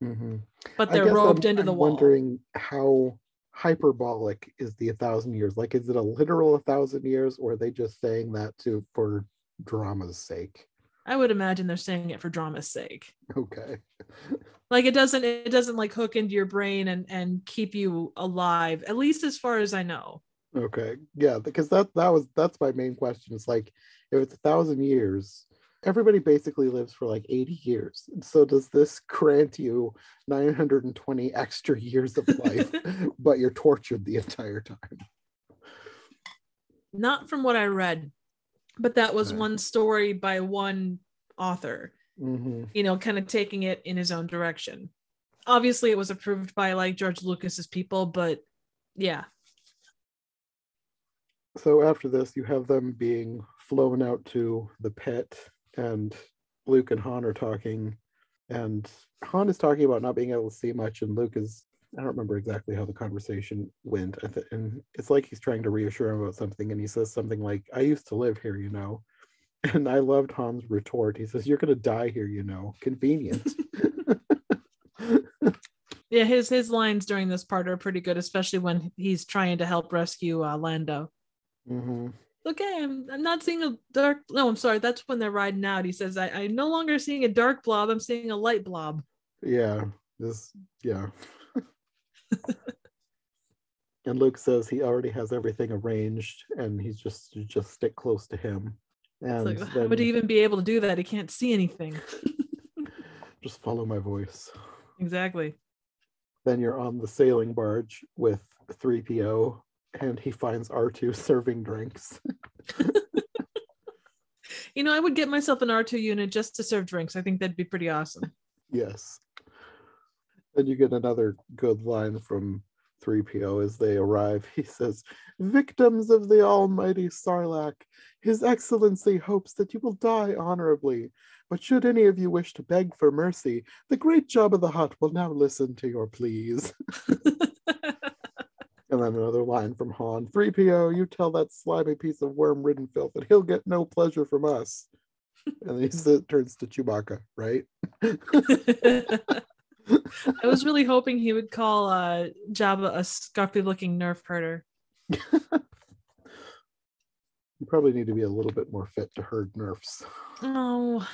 S1: Mm-hmm.
S2: But they're roped into the wall. I'm
S1: wondering how hyperbolic is the 1,000 years? Is it a literal 1,000 years, or are they just saying that for drama's sake?
S2: I would imagine they're saying it for drama's sake.
S1: Okay.
S2: It doesn't hook into your brain and keep you alive, at least as far as I know.
S1: Okay. Yeah, because that's my main question. It's if it's 1,000 years, everybody basically lives for like 80 years. So does this grant you 920 extra years of life, but you're tortured the entire time?
S2: Not from what I read, but that was one story by one author, kind of taking it in his own direction. Obviously, it was approved by like George Lucas's people, but yeah.
S1: So after this, you have them being flown out to the pit, and Luke and Han are talking, and Han is talking about not being able to see much, and Luke is, I don't remember exactly how the conversation went, and it's like he's trying to reassure him about something, and he says something like, I used to live here, and I loved Han's retort. He says, you're going to die here, convenient.
S2: Yeah, his lines during this part are pretty good, especially when he's trying to help rescue Lando. Okay, I'm not seeing a dark. No, I'm sorry. That's when they're riding out. He says, I'm no longer seeing a dark blob. I'm seeing a light blob.
S1: Yeah. And Luke says he already has everything arranged, and he's just stick close to him. And
S2: like, how would he even be able to do that? He can't see anything.
S1: Just follow my voice.
S2: Exactly.
S1: Then you're on the sailing barge with 3PO, and he finds R2 serving drinks.
S2: I would get myself an R2 unit just to serve drinks. I think that'd be pretty awesome.
S1: Yes. Then you get another good line from 3PO as they arrive. He says, victims of the almighty Sarlacc, His Excellency hopes that you will die honorably. But should any of you wish to beg for mercy, the great Jabba the Hutt will now listen to your pleas. And then another line from Han, 3PO, you tell that slimy piece of worm-ridden filth that he'll get no pleasure from us. And he turns to Chewbacca, right?
S2: I was really hoping he would call Jabba a scruffy-looking Nerf herder.
S1: You probably need to be a little bit more fit to herd Nerfs.
S2: Oh.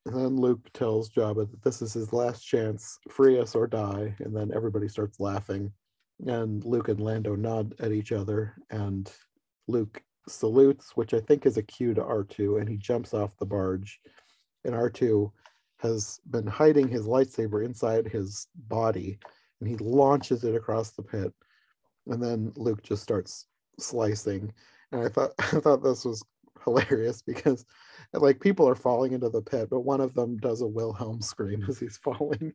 S1: And then Luke tells Jabba that this is his last chance, free us or die, and then everybody starts laughing. And Luke and Lando nod at each other, and Luke salutes, which I think is a cue to R2, and he jumps off the barge. And R2 has been hiding his lightsaber inside his body, and he launches it across the pit. And then Luke just starts slicing. And I thought this was hilarious because like people are falling into the pit, but one of them does a Wilhelm scream as he's falling.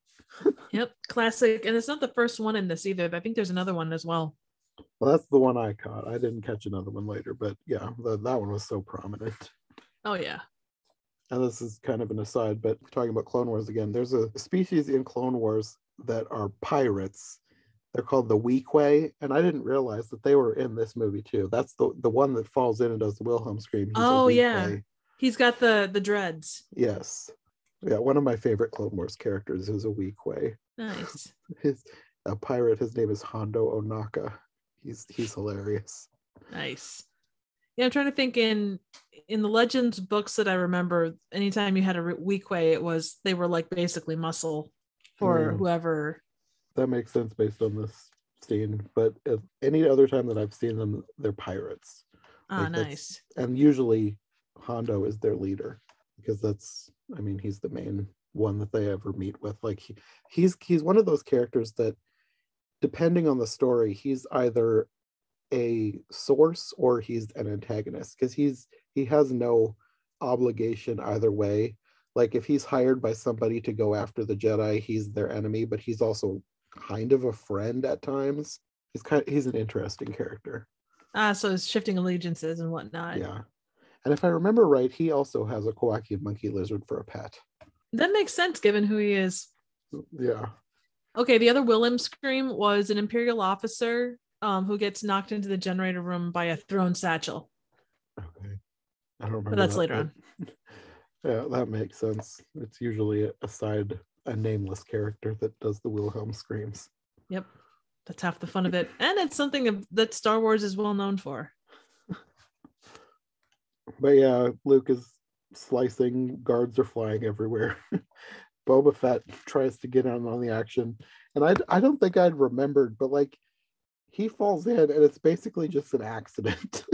S2: Yep, classic. And it's not the first one in this either. I think there's another one as well.
S1: Well, that's the one I caught. I didn't catch another one later, but yeah, that one was so prominent.
S2: Oh yeah.
S1: And this is kind of an aside, but talking about Clone Wars again, there's a species in Clone Wars that are pirates. They're called the Weequay, and I didn't realize that they were in this movie too. That's the one that falls in and does the Wilhelm scream.
S2: Oh yeah, he's got the dreads.
S1: Yes, yeah. One of my favorite Clone Wars characters is a Weequay.
S2: Nice.
S1: A pirate. His name is Hondo Onaka. He's hilarious.
S2: Nice. Yeah, I'm trying to think in the Legends books that I remember. Anytime you had a Weequay, they were like basically muscle for whoever.
S1: That makes sense based on this scene, but any other time that I've seen them, they're pirates.
S2: Nice.
S1: And usually Hondo is their leader because he's the main one that they ever meet with. Like he's one of those characters that, depending on the story, he's either a source or he's an antagonist because he has no obligation either way. Like if he's hired by somebody to go after the Jedi, he's their enemy, but he's also kind of a friend at times. He's an interesting character.
S2: So it's shifting allegiances and whatnot.
S1: Yeah. And if I remember right, he also has a Kowakian monkey lizard for a pet.
S2: That makes sense given who he is.
S1: Yeah.
S2: Okay, the other Wilhelm scream was an Imperial officer who gets knocked into the generator room by a thrown satchel.
S1: Okay. I don't remember.
S2: But that's later on.
S1: Yeah, that makes sense. It's usually a nameless character that does the Wilhelm screams.
S2: Yep. That's half the fun of it. And it's something that Star Wars is well known for.
S1: But yeah, Luke is slicing, guards are flying everywhere. Boba Fett tries to get in on the action. And I don't think I'd remembered, but like he falls in and it's basically just an accident.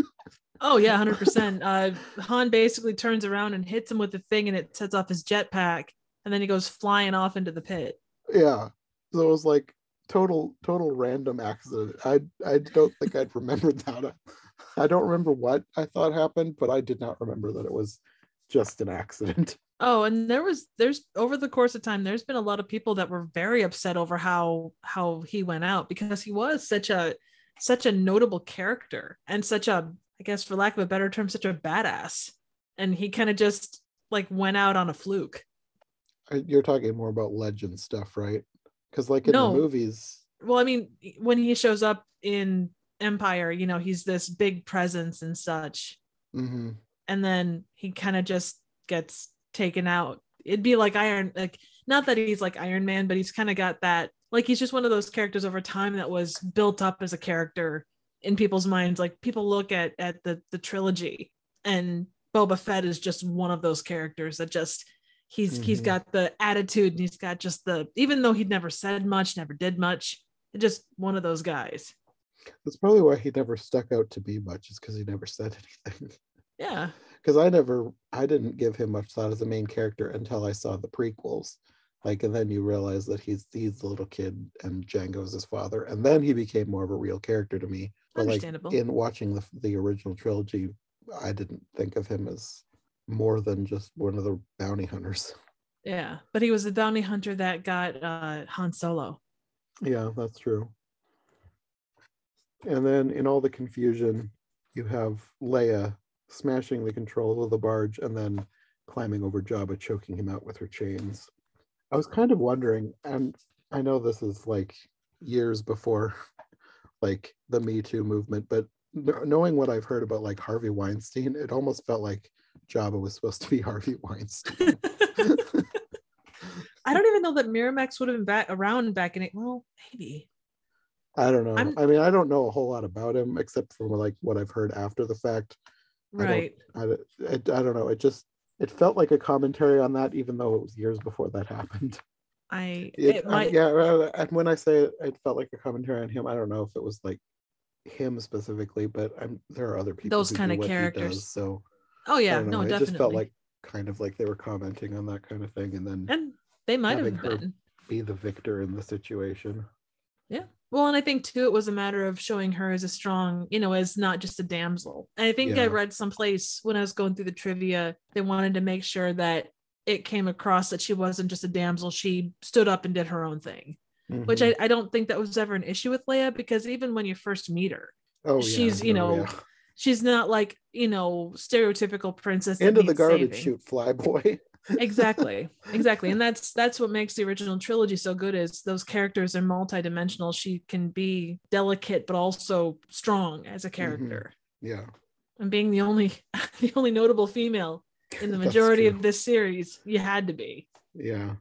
S2: Oh yeah, 100%. Han basically turns around and hits him with the thing, and it sets off his jetpack, and then he goes flying off into the pit.
S1: Yeah. So it was like total random accident. I don't think I'd remember that. I don't remember what I thought happened, but I did not remember that it was just an accident.
S2: Oh, and there's over the course of time, there's been a lot of people that were very upset over how he went out, because he was such a notable character and such a, I guess for lack of a better term, such a badass. And he kind of just like went out on a fluke.
S1: You're talking more about legend stuff, right? Because like in the
S2: No,
S1: movies,
S2: well, I mean, when he shows up in Empire, he's this big presence and such.
S1: mhm,
S2: And then he kind of just gets taken out. It'd be like like, not that he's like Iron Man, but he's kind of got that, like, he's just one of those characters over time that was built up as a character in people's minds. Like, people look at the trilogy, and Boba Fett is just one of those characters that just, he's
S1: mhm.
S2: got the attitude, and he's got just the, even though he'd never said much, never did much, just one of those guys.
S1: That's probably why he never stuck out to me much, is because he never said anything.
S2: Yeah.
S1: Because I didn't give him much thought as a main character until I saw the prequels. Like, and then you realize that he's the little kid and Django's his father, and then he became more of a real character to me. But like
S2: Understandable.
S1: in watching the original trilogy, I didn't think of him as more than just one of the bounty hunters.
S2: Yeah, but he was the bounty hunter that got Han Solo.
S1: Yeah, that's true. And then in all the confusion, you have Leia smashing the control of the barge and then climbing over Jabba, choking him out with her chains. I was kind of wondering, and I know this is like years before like the Me Too movement, but knowing what I've heard about like Harvey Weinstein, it almost felt like Jabba was supposed to be Harvey Weinstein.
S2: I don't even know that Miramax would have been back around back in it. Well, maybe.
S1: I don't know.
S2: I'm
S1: I mean, I don't know a whole lot about him except for like what I've heard after the fact. I don't,
S2: right.
S1: I don't know. It felt like a commentary on that, even though it was years before that happened.
S2: It might,
S1: Yeah. And when I say it felt like a commentary on him, I don't know if it was like him specifically, but there are other people
S2: those
S1: who
S2: kind
S1: do
S2: of
S1: what he does.
S2: characters.
S1: So
S2: Oh
S1: I
S2: yeah,
S1: don't know.
S2: no,
S1: It just felt
S2: definitely.
S1: like kind of like they were commenting on that kind of thing, and then
S2: And they might
S1: having
S2: have
S1: her
S2: been.
S1: be the victor in the situation.
S2: Yeah. Well, and I think too, it was a matter of showing her as a strong, as not just a damsel. And I think I
S1: Yeah.
S2: read someplace when I was going through the trivia, they wanted to make sure that it came across that she wasn't just a damsel. She stood up and did her own thing, which
S1: Hmm.
S2: I don't think that was ever an issue with Leia, because even when you first meet her,
S1: Oh yeah.
S2: she's,
S1: No. Yeah.
S2: she's not like, stereotypical princess that
S1: Into the
S2: needs
S1: garbage
S2: saving.
S1: chute, Flyboy.
S2: Exactly. And that's what makes the original trilogy so good, is those characters are multidimensional. She can be delicate but also strong as a
S1: Hmm.
S2: character.
S1: Yeah,
S2: And being the only the only notable female in the
S1: that's
S2: majority
S1: true.
S2: of this series, you had to be.
S1: Yeah.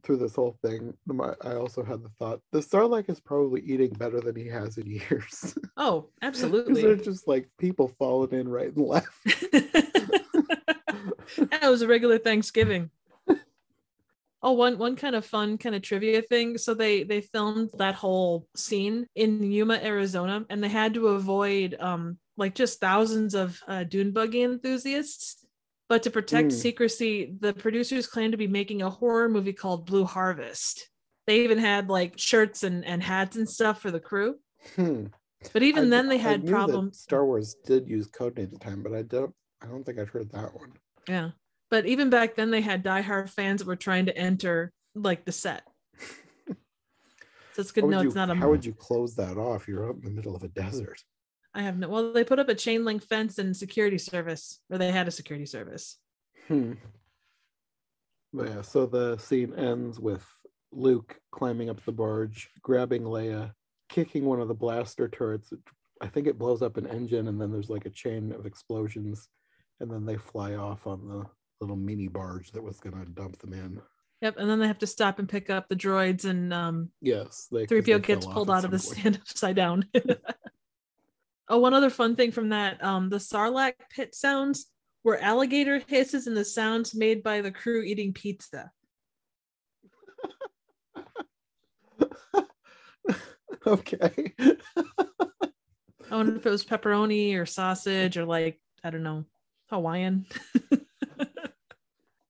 S1: Through this whole thing, I also had the thought the Sarlacc is probably eating better than he has in years.
S2: Oh,
S1: Because they're
S2: absolutely.
S1: just like people falling in right and left.
S2: It was a regular Thanksgiving. Oh, one kind of fun kind of trivia thing. So they filmed that whole scene in Yuma, Arizona, and they had to avoid like just thousands of dune buggy enthusiasts. But to protect
S1: Mm,
S2: secrecy, the producers claimed to be making a horror movie called Blue Harvest. They even had like shirts and hats and stuff for the crew.
S1: hmm.
S2: But
S1: I
S2: even then, they
S1: I
S2: had
S1: knew that
S2: problems.
S1: Star Wars did use codenames at the time, but I don't think I'd heard that one.
S2: Yeah. But even back then, they had diehard fans that were trying to enter like the set. So it's good to know it's not
S1: How
S2: a.
S1: would you close that off? You're out in the middle of a desert.
S2: I have no. Well, they put up a chain link fence and security service, or they had a security service.
S1: Hmm. But yeah, so the scene ends with Luke climbing up the barge, grabbing Leia, kicking one of the blaster turrets. I think it blows up an engine, and then there's like a chain of explosions, and then they fly off on the little mini barge that was going to dump them in.
S2: Yep, and then they have to stop and pick up the droids, and
S1: Yes,
S2: three
S1: because
S2: PO
S1: they
S2: gets
S1: fell off
S2: pulled
S1: at
S2: out of
S1: some
S2: the
S1: point.
S2: stand upside down. Oh, one other fun thing from that, the Sarlacc pit sounds were alligator hisses and the sounds made by the crew eating pizza.
S1: Okay.
S2: I wonder if it was pepperoni or sausage or like, I don't know, Hawaiian.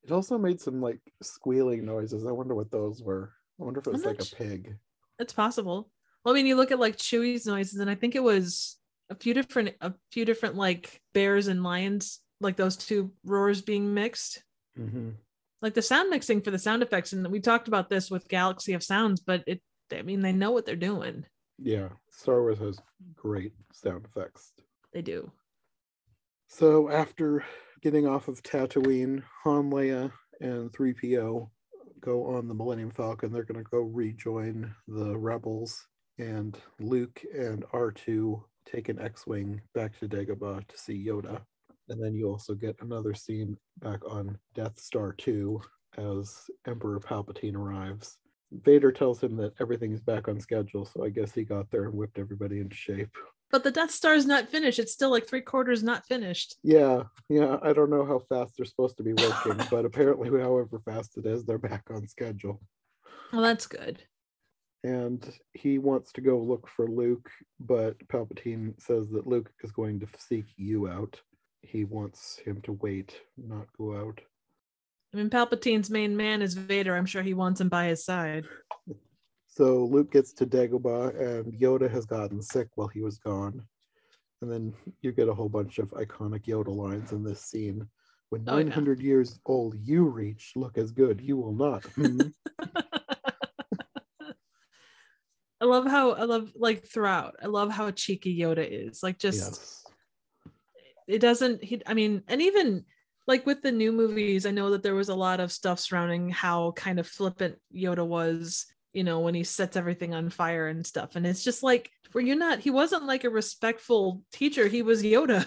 S1: It also made some like squealing noises. I wonder what those were. I wonder if it was like a
S2: Sure.
S1: pig.
S2: It's possible. Well, I mean, you look at like Chewie's noises, and I think it was a few different like bears and lions, like those two roars being mixed.
S1: Mm-hmm.
S2: Like the sound mixing for the sound effects, and we talked about this with Galaxy of Sounds, but I mean, they know what they're doing.
S1: Yeah, Star Wars has great sound effects.
S2: They do.
S1: So after getting off of Tatooine, Han, Leia, and 3PO go on the Millennium Falcon. They're going to go rejoin the Rebels, and Luke and R2 take an X-Wing back to Dagobah to see Yoda. And then you also get another scene back on Death Star 2 as Emperor Palpatine arrives. Vader tells him that everything's back on schedule, so I guess he got there and whipped everybody into shape.
S2: But the Death Star is not finished. It's still like 3/4 not finished.
S1: Yeah, I don't know how fast they're supposed to be working, but apparently, however fast it is, they're back on schedule.
S2: Well, that's good.
S1: And he wants to go look for Luke, but Palpatine says that Luke is going to seek you out. He wants him to wait, not go out.
S2: I mean, Palpatine's main man is Vader. I'm sure he wants him by his side.
S1: So Luke gets to Dagobah, and Yoda has gotten sick while he was gone. And then you get a whole bunch of iconic Yoda lines in this scene. When 900 years old you reach, look as good you will not.
S2: I love like throughout. I love how cheeky Yoda is. Like just
S1: yes.
S2: It doesn't I mean, and even like with the new movies, I know that there was a lot of stuff surrounding how kind of flippant Yoda was, when he sets everything on fire and stuff. And it's just like, he wasn't like a respectful teacher. He was Yoda.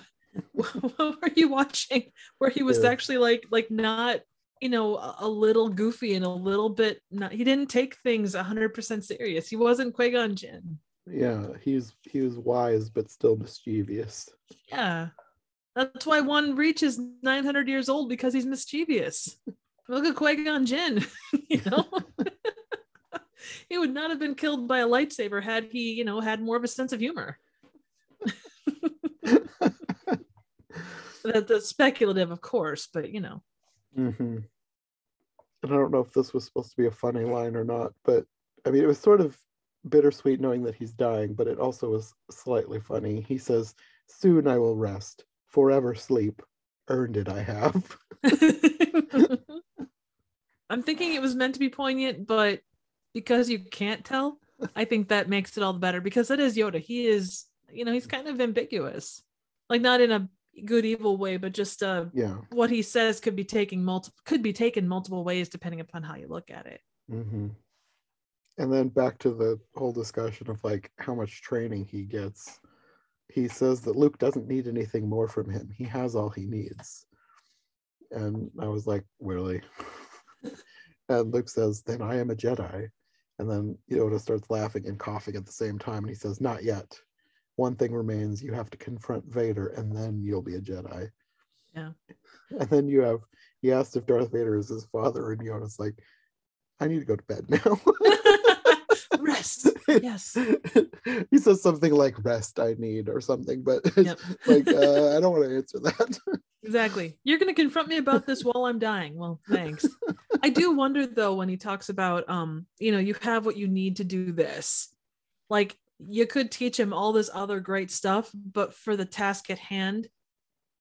S2: What were you watching where he was actually like not, a little goofy and a little bit not, he didn't take things 100% serious. He wasn't Qui-Gon Jinn.
S1: Yeah, he was wise but still mischievous.
S2: Yeah. That's why one reaches 900 years old, because he's mischievous. Look at Qui-Gon Jinn, He would not have been killed by a lightsaber had he, had more of a sense of humor. That's speculative, of course, but
S1: Mm-hmm. And I don't know if this was supposed to be a funny line or not, but I mean, it was sort of bittersweet knowing that he's dying, but it also was slightly funny. He says, "Soon I will rest, forever sleep. Earned it I have."
S2: I'm thinking it was meant to be poignant, but because you can't tell, I think that makes it all the better, because it is Yoda. He is, he's kind of ambiguous, like not in a good evil way, but just what he says could be taken multiple ways depending upon how you look at it.
S1: Mm-hmm. And then back to the whole discussion of like how much training he gets. He says that Luke doesn't need anything more from him. He has all he needs. And I was like, really? And Luke says, "Then I am a Jedi." And then Yoda starts laughing and coughing at the same time. And he says, "Not yet. One thing remains. You have to confront Vader, and then you'll be a Jedi."
S2: Yeah.
S1: And then he asked if Darth Vader is his father, and Yoda's like, "I need to go to bed now."
S2: Rest. Yes.
S1: He says something like "rest I need" or something, but
S2: Yep.
S1: like I don't want to answer that.
S2: Exactly. You're going to confront me about this while I'm dying. Well, thanks. I do wonder though, when he talks about you have what you need to do this. Like, you could teach him all this other great stuff, but for the task at hand,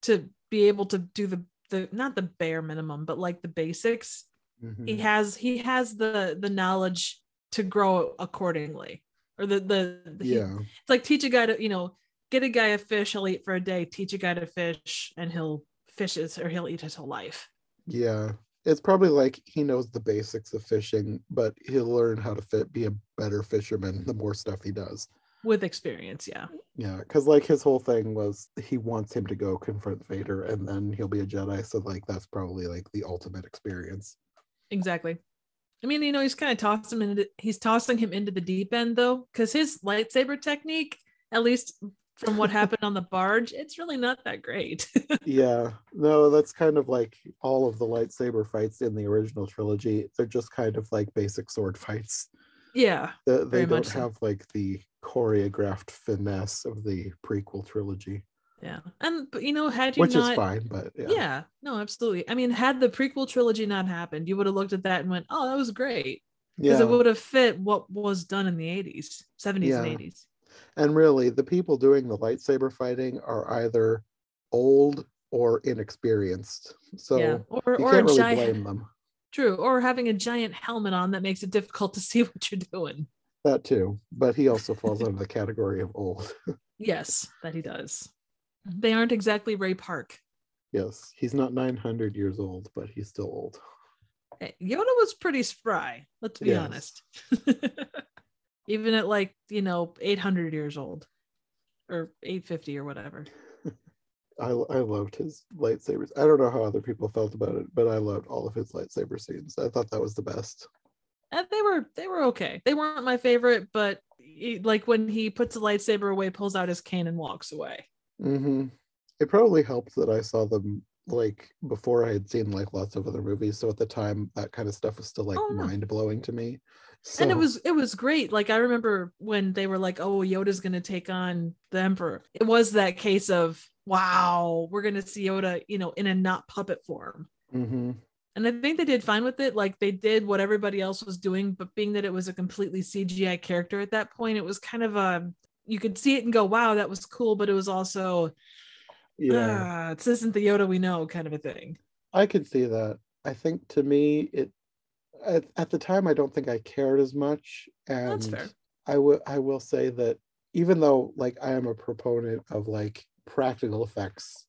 S2: to be able to do the not the bare minimum, but like the basics,
S1: Mm-hmm.
S2: he has the knowledge to grow accordingly. Or it's like, teach a guy to, get a guy a fish, he'll eat for a day. Teach a guy to fish, and he'll eat his whole life.
S1: Yeah. It's probably like he knows the basics of fishing, but he'll learn how to be a better fisherman the more stuff he does.
S2: With experience, yeah.
S1: Yeah, because like his whole thing was he wants him to go confront Vader, and then he'll be a Jedi. So like that's probably like the ultimate experience.
S2: Exactly. I mean, he's kind of tossing him into the deep end though, because his lightsaber technique, at least from what happened on the barge, it's really not that great.
S1: Yeah, no, that's kind of like all of the lightsaber fights in the original trilogy. They're just kind of like basic sword fights.
S2: Yeah,
S1: They
S2: very much
S1: don't
S2: so.
S1: have like the choreographed finesse of the prequel trilogy,
S2: Yeah. And but, you know, had you
S1: which is
S2: not,
S1: fine, but yeah.
S2: yeah, no, absolutely. I mean, had the prequel trilogy not happened, you would have looked at that and went, "Oh, that was great." Because it
S1: Yeah,
S2: would have fit what was done in the 80s, 70s and
S1: yeah.
S2: 80s.
S1: And really, the people doing the lightsaber fighting are either old or inexperienced.
S2: Yeah.
S1: So you
S2: Or a
S1: can't really
S2: giant,
S1: blame them.
S2: true, or having a giant helmet on that makes it difficult to see what you're doing.
S1: That too. But he also falls under the category of old.
S2: Yes, that he does. They aren't exactly Ray Park.
S1: Yes, he's not 900 years old, but he's still old.
S2: Hey, Yoda was pretty spry, let's be
S1: Yes.
S2: honest. Even at like, 800 years old or 850 or whatever.
S1: I loved his lightsabers. I don't know how other people felt about it, but I loved all of his lightsaber scenes. I thought that was the best.
S2: And they were okay. They weren't my favorite, but like when he puts the lightsaber away, pulls out his cane and walks away.
S1: Mm-hmm. It probably helped that I saw them like before I had seen like lots of other movies. So at the time, that kind of stuff was still like
S2: Oh no.
S1: mind blowing to me.
S2: And it
S1: So
S2: was it was great. Like I remember when they were like, "Oh, Yoda's going to take on the Emperor." It was that case of, "Wow, we're going to see Yoda, in a not puppet form."
S1: mm-hmm.
S2: And I think they did fine with it. Like they did what everybody else was doing, but being that it was a completely CGI character at that point, it was kind of you could see it and go, "Wow, that was cool," but it was also,
S1: Yeah,
S2: this isn't the Yoda we know, kind of a thing.
S1: I could see that. I think to me, at the time I don't think I cared as much,
S2: That's
S1: and
S2: fair.
S1: I will say that even though like I am a proponent of like practical effects,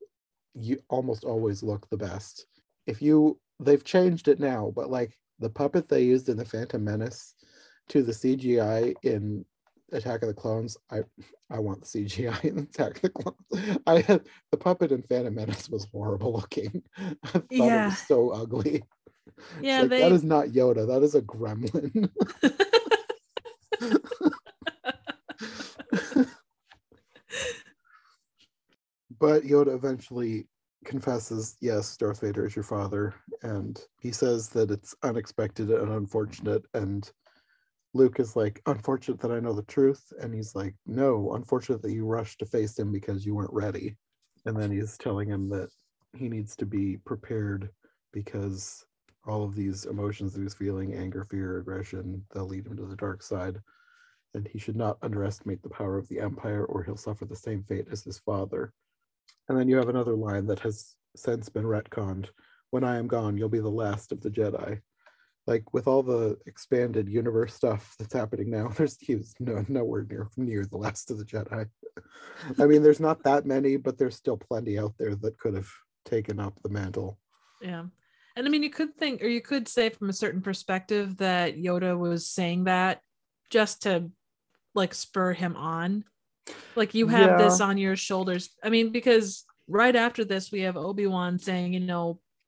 S1: you almost always look the best. If you They've changed it now, but like the puppet they used in the Phantom Menace to the CGI in Attack of the Clones, I want the CGI in Attack of the Clones. I had the puppet in Phantom Menace was horrible looking. I thought it
S2: Yeah.
S1: was so ugly. It's
S2: Yeah,
S1: like that
S2: they
S1: is not Yoda, that is a gremlin. But Yoda eventually confesses, yes, Darth Vader is your father, and he says that it's unexpected and unfortunate. And Luke is like, unfortunate that I know the truth, and he's like, no, unfortunate that you rushed to face him because you weren't ready. And then he's telling him that he needs to be prepared because all of these emotions that he's feeling, anger, fear, aggression, they'll lead him to the dark side, and he should not underestimate the power of the Empire or he'll suffer the same fate as his father. And then you have another line that has since been retconned. When I am gone, you'll be the last of the Jedi. Like with all the expanded universe stuff that's happening now, he was nowhere near the last of the Jedi. I mean, there's not that many, but there's still plenty out there that could have taken up the mantle.
S2: Yeah. And I mean, you could think, or you could say from a certain perspective that Yoda was saying that just to like spur him on. Like, you have
S1: Yeah,
S2: this on your shoulders. I mean, because right after this, we have Obi-Wan saying,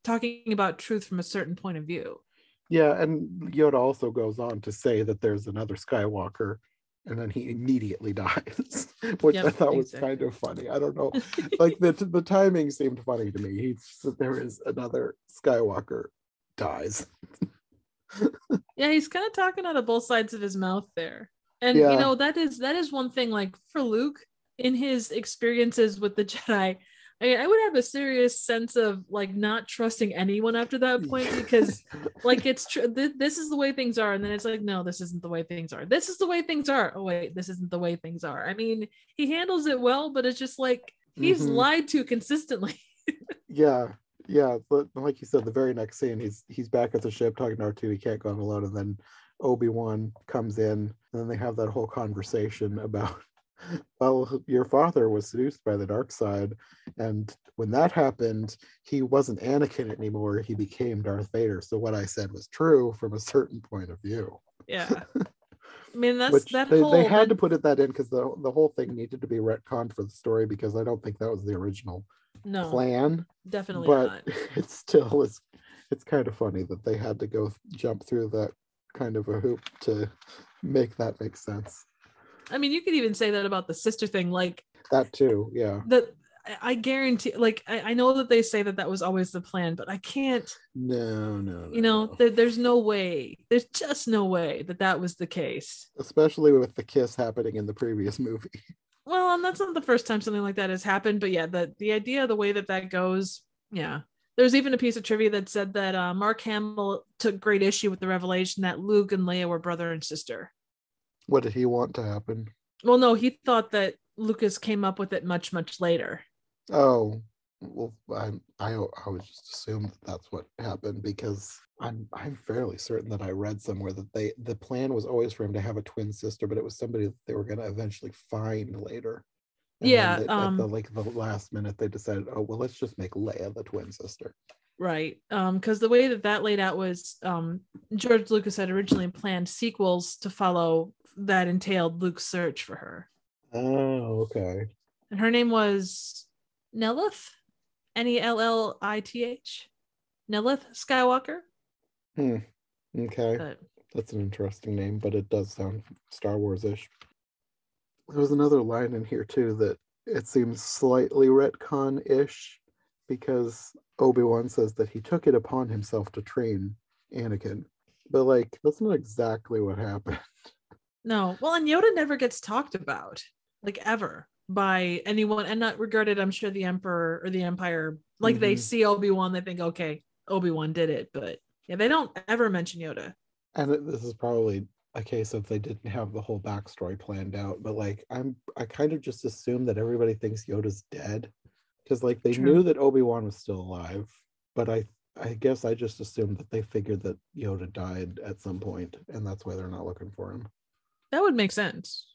S2: talking about truth from a certain point of view.
S1: yeah, and Yoda also goes on to say that there's another Skywalker, and then he immediately dies, which I
S2: Yep,
S1: thought was kind
S2: exactly.
S1: of funny. I don't know, like the timing seemed funny to me. There is another Skywalker dies.
S2: Yeah, he's kind of talking out of both sides of his mouth there. And
S1: Yeah,
S2: that is one thing, like for Luke in his experiences with the Jedi, I would have a serious sense of like not trusting anyone after that point, because like it's true, this is the way things are, and then it's like, no, this isn't the way things are, this is the way things are, oh wait, this isn't the way things are. I mean, he handles it well, but it's just like he's
S1: mm-hmm.
S2: lied to consistently.
S1: Yeah, yeah. But like you said, the very next scene, he's back at the ship talking to R2. He can't go on alone, and then Obi-Wan comes in, and then they have that whole conversation about, well, your father was seduced by the dark side, and when that happened, he wasn't Anakin anymore. He became Darth Vader. So what I said was true from a certain point of view.
S2: Yeah, I mean, that's
S1: Which
S2: that
S1: they
S2: whole
S1: had
S2: that
S1: to put it that in because the whole thing needed to be retconned for the story because I don't think that was the original
S2: no,
S1: plan.
S2: definitely
S1: But
S2: not.
S1: it still is, it's kind of funny that they had to go jump through that kind of a hoop to make that make sense.
S2: I mean, you could even say that about the sister thing. Like
S1: That too, yeah.
S2: the I guarantee, like, I know that they say that was always the plan, but I can't.
S1: No.
S2: There's no way. There's just no way that was the case.
S1: Especially with the kiss happening in the previous movie.
S2: Well, and that's not the first time something like that has happened, but yeah, the idea, the way that goes, yeah. There's even a piece of trivia that said that Mark Hamill took great issue with the revelation that Luke and Leia were brother and sister.
S1: What did he want to happen?
S2: Well, no, he thought that Lucas came up with it much, much later.
S1: Oh, well, I always just assumed that's what happened because I'm fairly certain that I read somewhere that the plan was always for him to have a twin sister, but it was somebody that they were going to eventually find later. And
S2: yeah,
S1: then at the last minute they decided, oh well, let's just make Leia the twin sister.
S2: Right. Because the way that laid out was George Lucas had originally planned sequels to follow that entailed Luke's search for her.
S1: Oh, okay.
S2: And her name was Nelith, Nellith, Nelith Skywalker.
S1: Okay. That's an interesting name, but it does sound Star Wars-ish. There was another line in here too that it seems slightly retcon-ish because Obi-Wan says that he took it upon himself to train Anakin. But like, that's not exactly what happened.
S2: No. Well, and Yoda never gets talked about, like, ever, by anyone, and not regarded, I'm sure, the Emperor or the Empire. Like, they see Obi-Wan, they think, okay, Obi-Wan did it, but yeah, they don't ever mention Yoda.
S1: And this is probably a case of they didn't have the whole backstory planned out, but like I kind of just assume that everybody thinks Yoda's dead because like they knew that Obi-Wan was still alive, but I guess I just assumed that they figured that Yoda died at some point, and that's why they're not looking for him.
S2: That would make sense.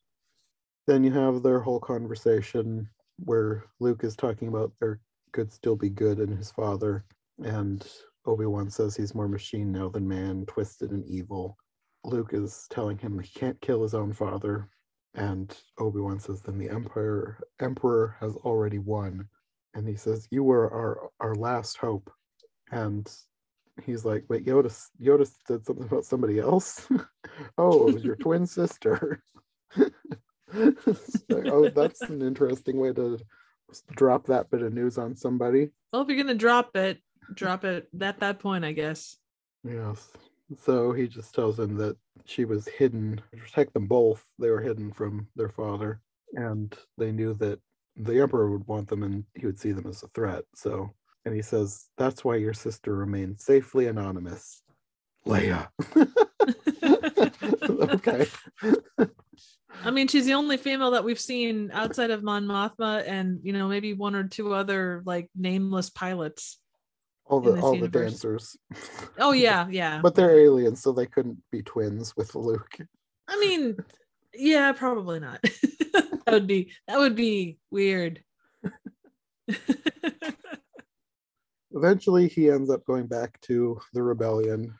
S1: Then you have their whole conversation where Luke is talking about there could still be good in his father, and Obi-Wan says he's more machine now than man, twisted and evil. Luke is telling him he can't kill his own father, and Obi-Wan says then the Emperor has already won, and he says you were our last hope, and he's like, wait, Yoda said something about somebody else. Oh, it was your twin sister. Oh, that's an interesting way to drop that bit of news on somebody.
S2: Well, if you're gonna drop it at that point, I guess.
S1: Yes. So he just tells him that she was hidden to protect them both. They were hidden from their father, and they knew that the Emperor would want them and he would see them as a threat. So, and he says, that's why your sister remains safely anonymous. Leia. Okay.
S2: I mean, she's the only female that we've seen outside of Mon Mothma and, maybe one or two other like nameless pilots.
S1: All the dancers.
S2: Oh yeah.
S1: But they're aliens, so they couldn't be twins with Luke.
S2: I mean, yeah, probably not. that would be weird.
S1: Eventually he ends up going back to the rebellion,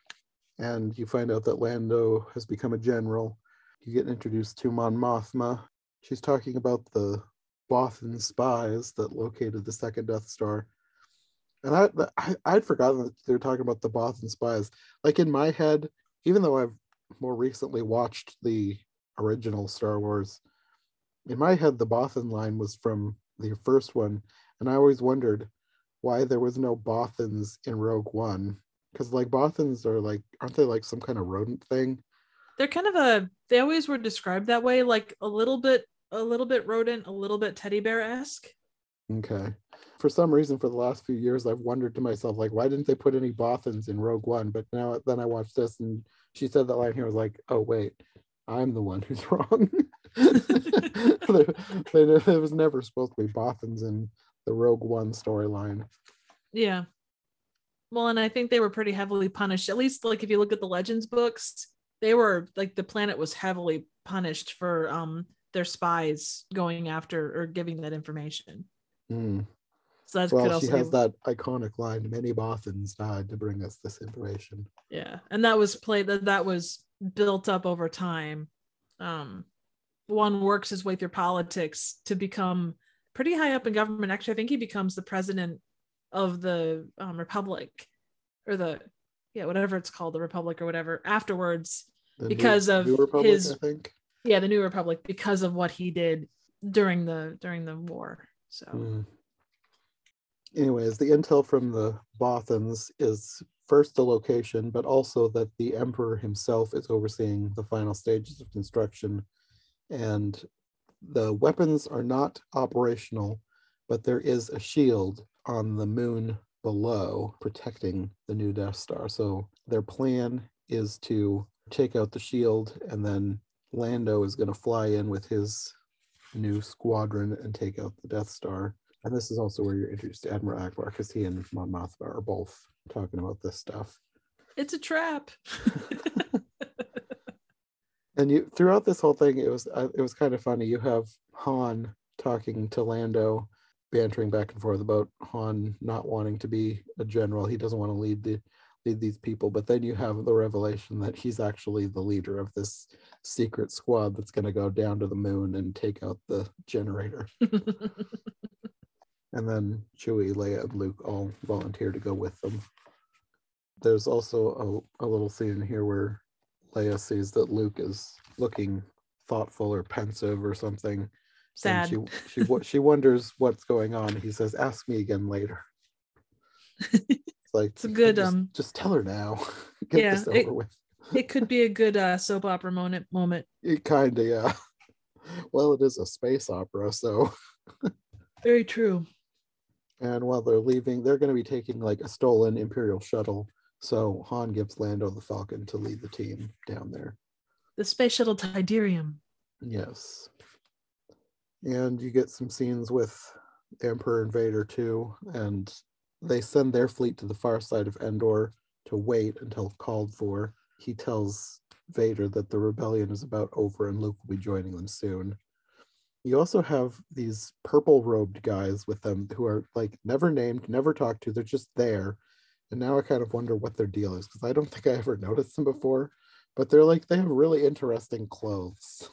S1: and you find out that Lando has become a general. You get introduced to Mon Mothma. She's talking about the Bothan spies that located the second Death Star. And I'd forgotten that they were talking about the Bothan spies. Like in my head, even though I've more recently watched the original Star Wars, in my head, the Bothan line was from the first one. And I always wondered why there was no Bothans in Rogue One. Because like Bothans are like, aren't they like some kind of rodent thing?
S2: They're kind of they always were described that way, like a little bit rodent, a little bit teddy bear-esque.
S1: Okay. For some reason, for the last few years, I've wondered to myself, like, why didn't they put any Bothans in Rogue One? But then I watched this, and she said that line here. I was like, oh wait, I'm the one who's wrong. There was never supposed to be Bothans in the Rogue One storyline.
S2: Yeah. Well, and I think they were pretty heavily punished. At least, like, if you look at the Legends books, they were like, the planet was heavily punished for their spies going after or giving that information. So that could also
S1: she has that iconic line, many Bothans died to bring us this information.
S2: Yeah, and that was that was built up over time. One works his way through politics to become pretty high up in government. Actually, I think he becomes the president of the Republic, or whatever it's called, the Republic or whatever, afterwards, because of
S1: New Republic,
S2: his,
S1: I think.
S2: Yeah, the New Republic, because of what he did during the war. So
S1: Anyways, the intel from the Bothans is first the location, but also that the Emperor himself is overseeing the final stages of construction. And the weapons are not operational, but there is a shield on the moon below protecting the new Death Star. So their plan is to take out the shield, and then Lando is going to fly in with his new squadron and take out the Death Star. And this is also where you're introduced to Admiral Akbar, because he and Mon Mothma are both talking about this stuff.
S2: It's a trap.
S1: And you, throughout this whole thing, it was kind of funny. You have Han talking to Lando, bantering back and forth about Han not wanting to be a general. He doesn't want to lead these people. But then you have the revelation that he's actually the leader of this secret squad that's going to go down to the moon and take out the generator. And then Chewie, Leia, and Luke all volunteer to go with them. There's also a little scene here where Leia sees that Luke is looking thoughtful or pensive or something.
S2: Sad.
S1: And she wonders what's going on. He says, "Ask me again later." It's like,
S2: it's a good
S1: just tell her now. Get this over with.
S2: It could be a good soap opera moment.
S1: It kind of, yeah. Well, it is a space opera, so.
S2: Very true.
S1: And while they're leaving, they're going to be taking like a stolen Imperial shuttle. So Han gives Lando the Falcon to lead the team down there.
S2: The space shuttle Tidarium.
S1: Yes. And you get some scenes with Emperor and Vader too. And they send their fleet to the far side of Endor to wait until called for. He tells Vader that the rebellion is about over and Luke will be joining them soon. You also have these purple robed guys with them who are like never named, never talked to. They're just there. And now I kind of wonder what their deal is, because I don't think I ever noticed them before. But they're like, they have really interesting clothes.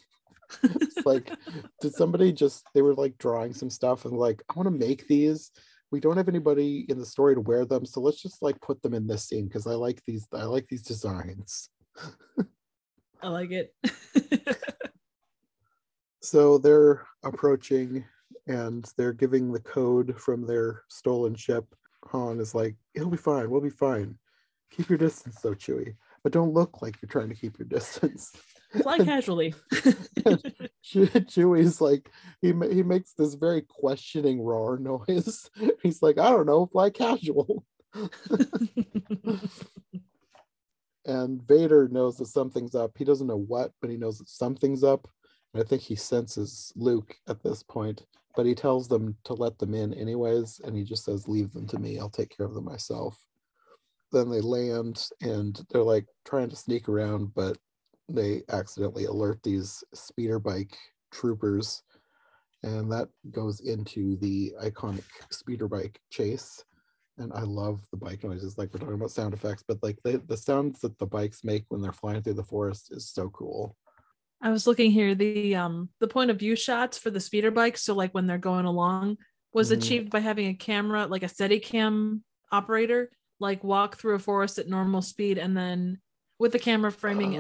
S1: It's like, did somebody they were like drawing some stuff and like, I want to make these. We don't have anybody in the story to wear them, so let's just like put them in this scene because I like these designs.
S2: I like it.
S1: So they're approaching and they're giving the code from their stolen ship. Han is like, it'll be fine, we'll be fine. Keep your distance though, Chewie, but don't look like you're trying to keep your distance.
S2: Fly casually.
S1: Chewie's like, he makes this very questioning roar noise. He's like, I don't know, fly casual. And Vader knows that something's up. He doesn't know what, but he knows that something's up. And I think he senses Luke at this point, but he tells them to let them in anyways. And he just says, leave them to me. I'll take care of them myself. Then they land and they're like trying to sneak around, but they accidentally alert these speeder bike troopers. And that goes into the iconic speeder bike chase. And I love the bike noises. Like, we're talking about sound effects, but like the sounds that the bikes make when they're flying through the forest is so cool.
S2: I was looking here, the point of view shots for the speeder bikes, so like when they're going along, was achieved by having a camera, like a Steadicam operator, like walk through a forest at normal speed, and then with the camera framing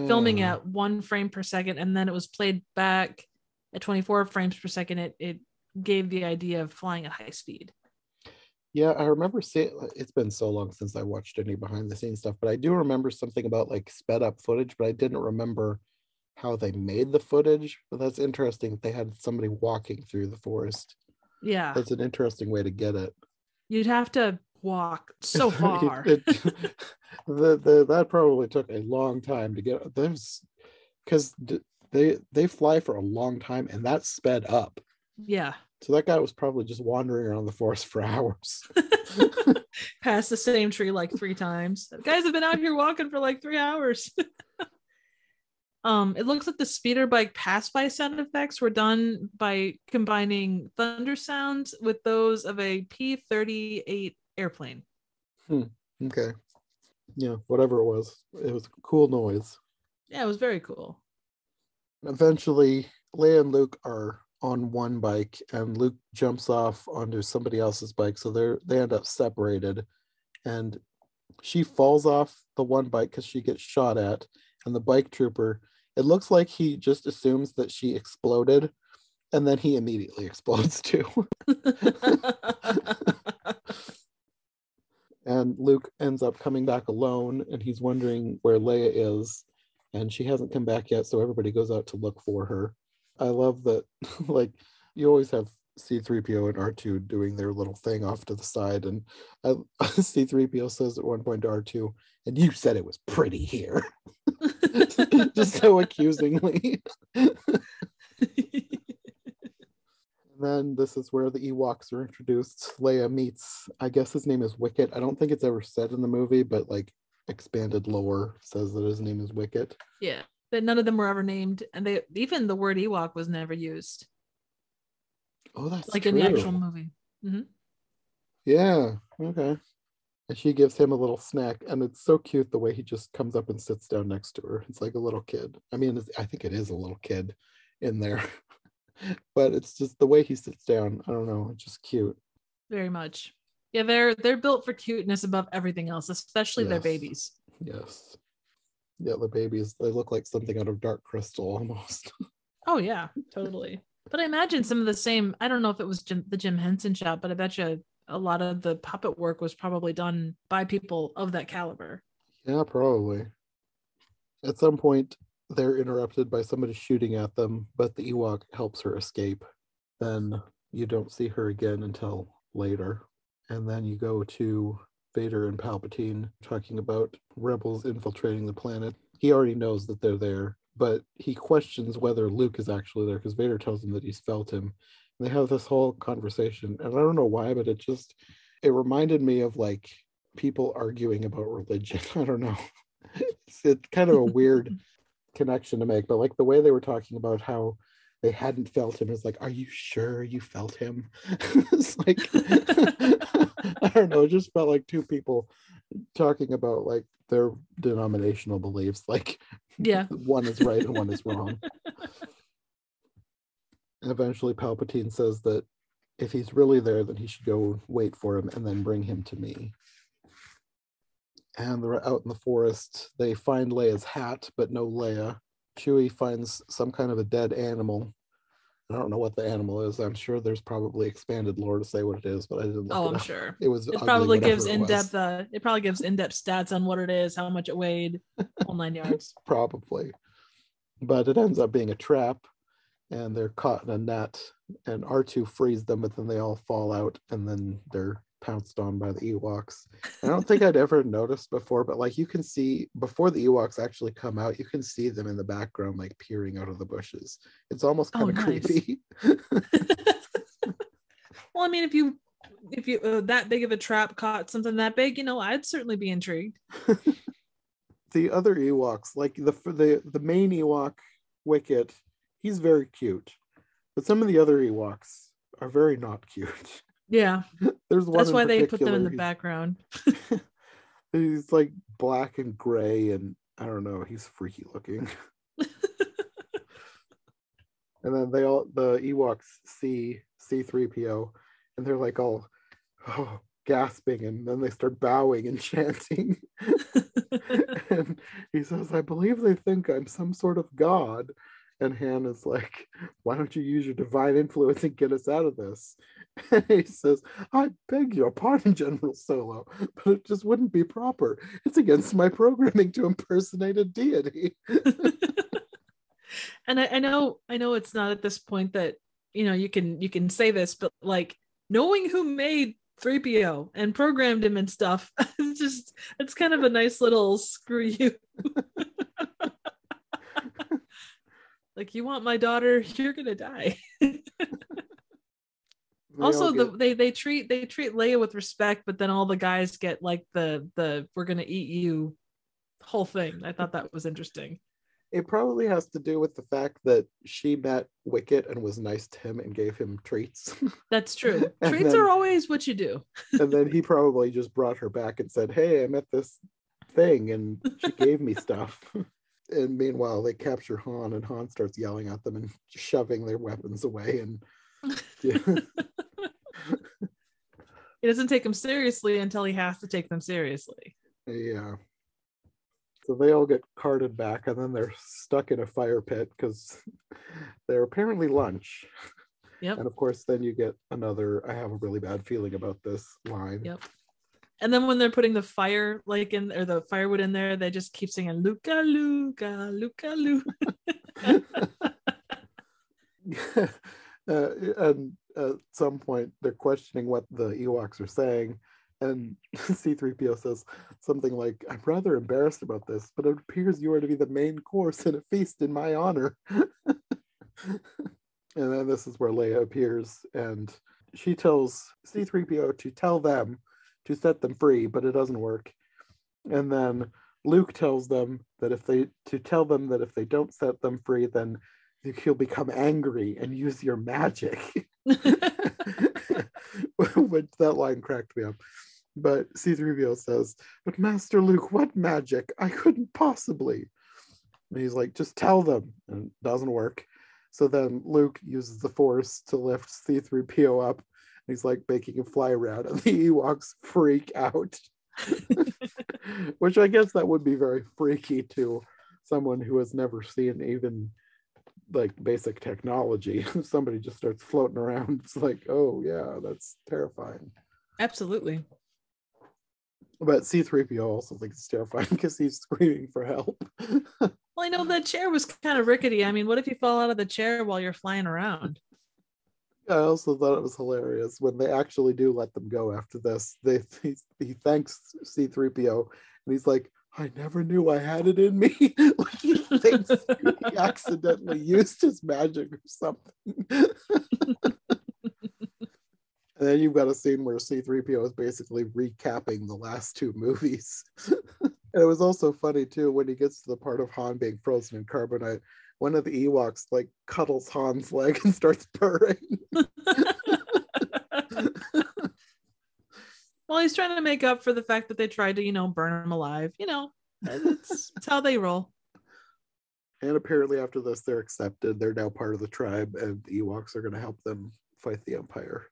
S2: filming at 1 frame per second, and then it was played back at 24 frames per second. It gave the idea of flying at high speed.
S1: Yeah, I remember seeing, it's been so long since I watched any behind the scenes stuff, but I do remember something about like sped up footage, but I didn't remember how they made the footage. But that's interesting. They had somebody walking through the forest.
S2: Yeah.
S1: That's an interesting way to get it.
S2: You'd have to walk so far.
S1: That probably took a long time to get. There's because they fly for a long time, and that's sped up.
S2: Yeah.
S1: So that guy was probably just wandering around the forest for hours.
S2: Past the same tree like 3 times. Guys have been out here walking for like 3 hours. It looks like the speeder bike pass by sound effects were done by combining thunder sounds with those of a P-38 airplane.
S1: Okay. Yeah, whatever it was a cool noise.
S2: Yeah, it was very cool.
S1: Eventually, Leia and Luke are on one bike, and Luke jumps off onto somebody else's bike, so they end up separated, and she falls off the one bike because she gets shot at, and the bike trooper, it looks like he just assumes that she exploded, And then he immediately explodes too. And Luke ends up coming back alone, and he's wondering where Leia is, and she hasn't come back yet, so everybody goes out to look for her. I love that, like, you always have C-3PO and R2 doing their little thing off to the side, and C-3PO says at one point to R2, and you said it was pretty here. Just so accusingly. And then this is where the Ewoks are introduced. Leia meets, I guess his name is Wicket. I don't think it's ever said in the movie, but like expanded lore says that his name is Wicket.
S2: Yeah, but none of them were ever named, and even the word Ewok was never used.
S1: Oh, that's
S2: like
S1: true.
S2: In the actual movie. Mm-hmm.
S1: Yeah, okay. And she gives him a little snack, and it's so cute the way he just comes up and sits down next to her. It's like a little kid. I mean, I think it is a little kid in there. But it's just the way he sits down. I don't know. It's just cute.
S2: Very much. Yeah, they're built for cuteness above everything else, especially their babies.
S1: Yes. Yeah, the babies, they look like something out of Dark Crystal almost.
S2: Oh, yeah, totally. But I imagine some of the same, I don't know if it was the Jim Henson shot, but I bet you a lot of the puppet work was probably done by people of that caliber.
S1: Yeah, probably. At some point, they're interrupted by somebody shooting at them, but the Ewok helps her escape. Then you don't see her again until later. And then you go to Vader and Palpatine talking about rebels infiltrating the planet. He already knows that they're there, but he questions whether Luke is actually there because Vader tells him that he's felt him. And they have this whole conversation, and I don't know why, but it reminded me of like people arguing about religion. I don't know. It's kind of a weird connection to make, but like the way they were talking about how they hadn't felt him is like, are you sure you felt him? It's like I don't know, it just felt like two people talking about like their denominational beliefs, like
S2: yeah,
S1: one is right and one is wrong. And eventually Palpatine says that if he's really there, then he should go wait for him and then bring him to me. And they're out in the forest. They find Leia's hat, but no Leia. Chewie finds some kind of a dead animal. I don't know what the animal is. I'm sure there's probably expanded lore to say what it is, but I didn't look it
S2: I'm
S1: up.
S2: sure.
S1: It
S2: probably gives in-depth it probably gives in-depth stats on what it is, how much it weighed, all 9 yards.
S1: Probably. But it ends up being a trap, and they're caught in a net, and R2 frees them, but then they all fall out, and then they're pounced on by the Ewoks. I don't think I'd ever noticed before, but like you can see before the Ewoks actually come out, you can see them in the background like peering out of the bushes. It's almost kind of creepy.
S2: Well, I mean, if you that big of a trap caught something that big, I'd certainly be intrigued.
S1: The other Ewoks, like the main Ewok, Wicket, he's very cute, but some of the other Ewoks are very not cute.
S2: Yeah,
S1: there's one.
S2: That's why they put them in the background.
S1: He's like black and gray, and I don't know. He's freaky looking. And then the Ewoks see C-3PO, and they're like all gasping, and then they start bowing and chanting. And he says, "I believe they think I'm some sort of god." And Han is like, "Why don't you use your divine influence and get us out of this?" And he says, "I beg your pardon, General Solo, but it just wouldn't be proper. It's against my programming to impersonate a deity."
S2: And I know it's not at this point that you can say this, but like knowing who made 3PO and programmed him and stuff, it's kind of a nice little screw you. Like, you want my daughter, you're gonna die. Also, they treat Leia with respect, but then all the guys get like the we're gonna eat you whole thing. I thought that was interesting.
S1: It probably has to do with the fact that she met Wicket and was nice to him and gave him treats.
S2: That's true. Treats are always what you do.
S1: And then he probably just brought her back and said, "Hey, I met this thing and she gave me stuff." And meanwhile, they capture Han, and Han starts yelling at them and shoving their weapons away. And
S2: he doesn't take them seriously until he has to take them seriously.
S1: Yeah. So they all get carted back, and then they're stuck in a fire pit because they're apparently lunch.
S2: Yep.
S1: And of course, then you get another, I have a really bad feeling about this line.
S2: Yep. And then when they're putting the fire like in or the firewood in there, they just keep singing Luca Luca Luca Luca.
S1: And at some point they're questioning what the Ewoks are saying, and C-3PO says something like, I'm rather embarrassed about this, but it appears you are to be the main course in a feast in my honor. And then this is where Leia appears, and she tells C-3PO to tell them to set them free, but it doesn't work. And then Luke tells them that if they don't set them free, then he'll become angry and use your magic. Which that line cracked me up. But C-3PO says, but Master Luke, what magic? I couldn't possibly. And he's like, just tell them. And it doesn't work. So then Luke uses the Force to lift C-3PO up. And he's like making him fly around, and the Ewoks freak out. Which I guess that would be very freaky to someone who has never seen even like basic technology. Somebody just starts floating around. It's like, oh yeah, that's terrifying.
S2: Absolutely.
S1: But C-3PO also thinks it's terrifying because he's screaming for help.
S2: Well, I know that chair was kind of rickety. I mean, what if you fall out of the chair while you're flying around?
S1: I also thought it was hilarious when they actually do let them go after this. He thanks C-3PO, and he's like, I never knew I had it in me. Like he thinks he accidentally used his magic or something. And then you've got a scene where C-3PO is basically recapping the last two movies. And it was also funny too when he gets to the part of Han being frozen in carbonite. One of the Ewoks like cuddles Han's leg and starts purring.
S2: Well, he's trying to make up for the fact that they tried to, burn him alive. It's how they roll.
S1: And apparently after this, they're accepted. They're now part of the tribe, and the Ewoks are going to help them fight the Empire.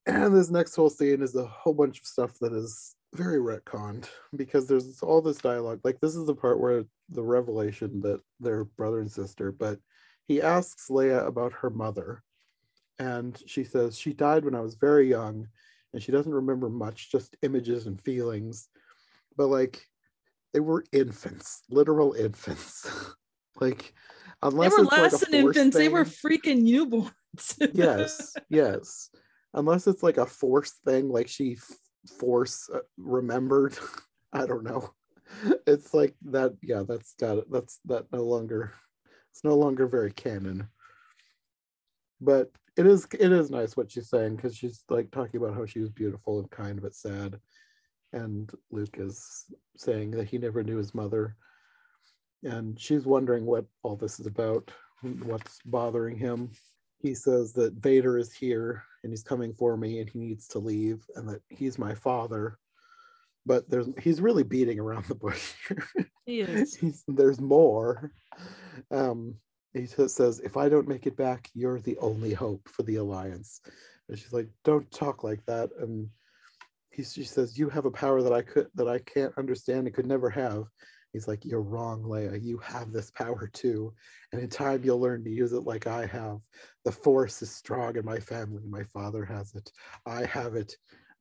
S1: And this next whole scene is a whole bunch of stuff that is very retconned, because there's all this dialogue. Like, this is the part where the revelation that they're brother and sister, but he asks Leia about her mother, and she says she died when I was very young, and she doesn't remember much, just images and feelings. But like, they were infants, literal infants. Like, unless
S2: they were
S1: it's
S2: less
S1: like a
S2: than infants,
S1: thing,
S2: they were freaking newborns.
S1: yes. Unless it's like a force thing, like she force remembered. I don't know. It's like that. Yeah, that's got it. That no longer. It's no longer very canon. But it is nice what she's saying, because she's like talking about how she was beautiful and kind but sad, and Luke is saying that he never knew his mother, and she's wondering what all this is about, what's bothering him. He says that Vader is here and he's coming for me and he needs to leave, and that he's my father. But he's really beating around the bush here.
S2: He is.
S1: There's more. He says, if I don't make it back, you're the only hope for the Alliance. And she's like, don't talk like that. And she says, you have a power that I can't understand and could never have. He's like, you're wrong, Leia. You have this power too. And in time, you'll learn to use it like I have. The Force is strong in my family. My father has it. I have it.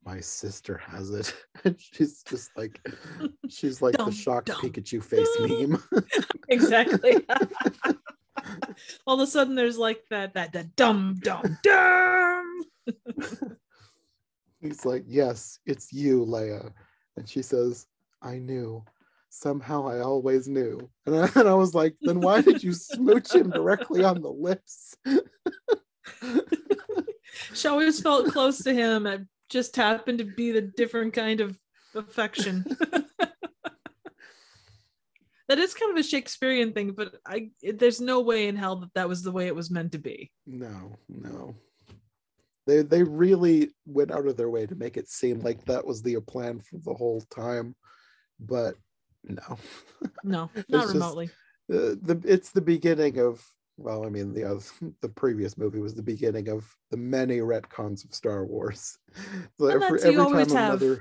S1: My sister has it. And she's just like, the shocked Pikachu face meme.
S2: Exactly. All of a sudden, there's like that dum.
S1: He's like, yes, it's you, Leia. And she says, I knew. Somehow I always knew. And I was like, then why did you smooch him directly on the lips?
S2: She always felt close to him. It just happened to be the different kind of affection. That is kind of a Shakespearean thing, but there's no way in hell that was the way it was meant to be.
S1: No. They really went out of their way to make it seem like that was the plan for the whole time, but no,
S2: not remotely.
S1: It's the beginning of, well, I mean, the previous movie was the beginning of the many retcons of Star Wars. So every time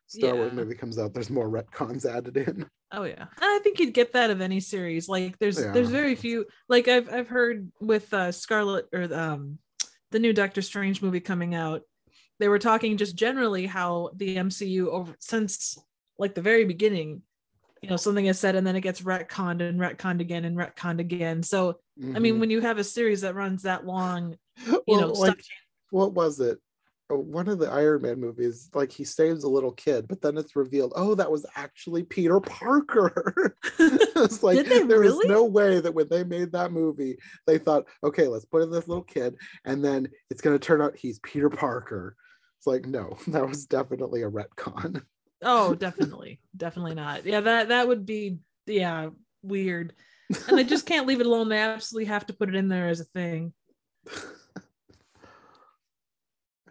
S1: Star Wars
S2: Yeah.
S1: movie comes out, there's more retcons added in.
S2: Oh yeah. And I think you'd get that of any series. Like there's
S1: Yeah.
S2: very few, like I've heard with Scarlet or the new Doctor Strange movie coming out, they were talking just generally how the MCU over since like the very beginning, something is said and then it gets retconned again and retconned again. So I mean,
S1: Mm-hmm.
S2: when you have a series that runs that long,
S1: Well,
S2: stuff.
S1: like, what was it? One of the Iron Man movies, like he saves a little kid, but then it's revealed, oh, that was actually Peter Parker. It's like
S2: Did they
S1: there was
S2: really?
S1: no way that when they made that movie, they thought, okay, let's put in this little kid, and then it's going to turn out he's Peter Parker. It's like, no, that was definitely a retcon.
S2: Oh, definitely. Definitely not. Yeah, that would be weird. And they just can't leave it alone. They absolutely have to put it in there as a thing.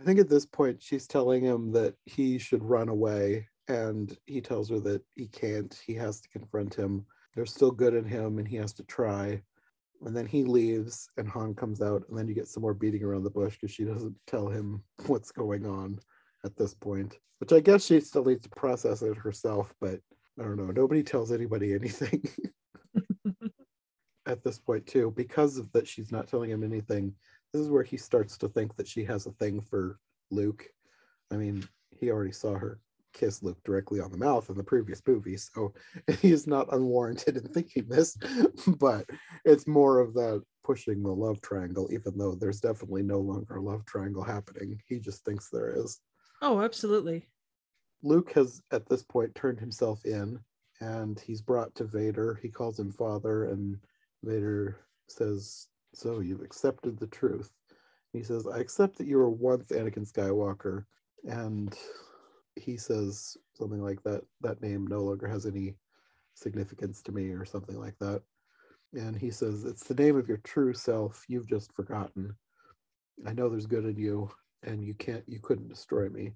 S1: I think at this point she's telling him that he should run away, and he tells her that he can't. He has to confront him. There's still good in him, and he has to try. And then he leaves, and Han comes out, and then you get some more beating around the bush because she doesn't tell him what's going on at this point. Which I guess she still needs to process it herself, but I don't know. Nobody tells anybody anything at this point, too, because of that she's not telling him anything. This is where he starts to think that she has a thing for Luke. I mean, he already saw her kiss Luke directly on the mouth in the previous movie, so he's not unwarranted in thinking this, but it's more of that pushing the love triangle, even though there's definitely no longer a love triangle happening. He just thinks there is.
S2: Oh, absolutely.
S1: Luke has, at this point, turned himself in, and he's brought to Vader. He calls him father, and Vader says, so you've accepted the truth. He says, I accept that you were once Anakin Skywalker. And he says something like that name no longer has any significance to me, or something like that. And he says, it's the name of your true self you've just forgotten. I know there's good in you, and you couldn't destroy me.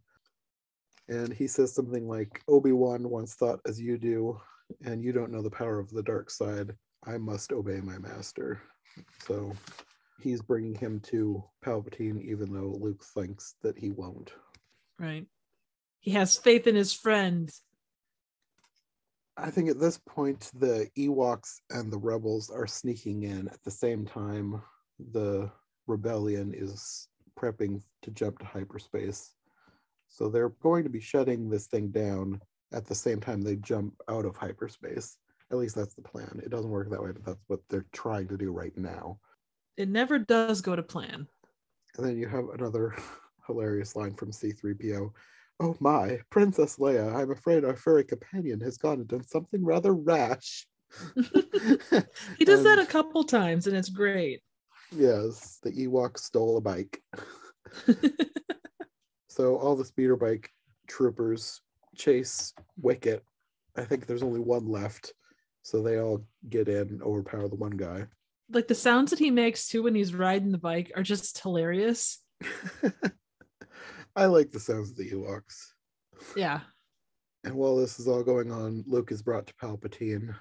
S1: And he says something like, Obi-Wan once thought as you do, and you don't know the power of the dark side. I must obey my master. So he's bringing him to Palpatine, even though Luke thinks that he won't.
S2: Right. He has faith in his friends.
S1: I think at this point, the Ewoks and the rebels are sneaking in at the same time. The rebellion is prepping to jump to hyperspace. So they're going to be shutting this thing down at the same time they jump out of hyperspace. At least that's the plan. It doesn't work that way, but that's what they're trying to do right now.
S2: It never does go to plan.
S1: And then you have another hilarious line from C-3PO. Oh my, Princess Leia, I'm afraid our furry companion has gone and done something rather rash.
S2: He does that a couple times, and it's great.
S1: Yes, the Ewok stole a bike. So all the speeder bike troopers chase Wicket. I think there's only one left. So they all get in and overpower the one guy.
S2: Like the sounds that he makes too when he's riding the bike are just hilarious.
S1: I like the sounds of the Ewoks.
S2: Yeah.
S1: And while this is all going on, Luke is brought to Palpatine.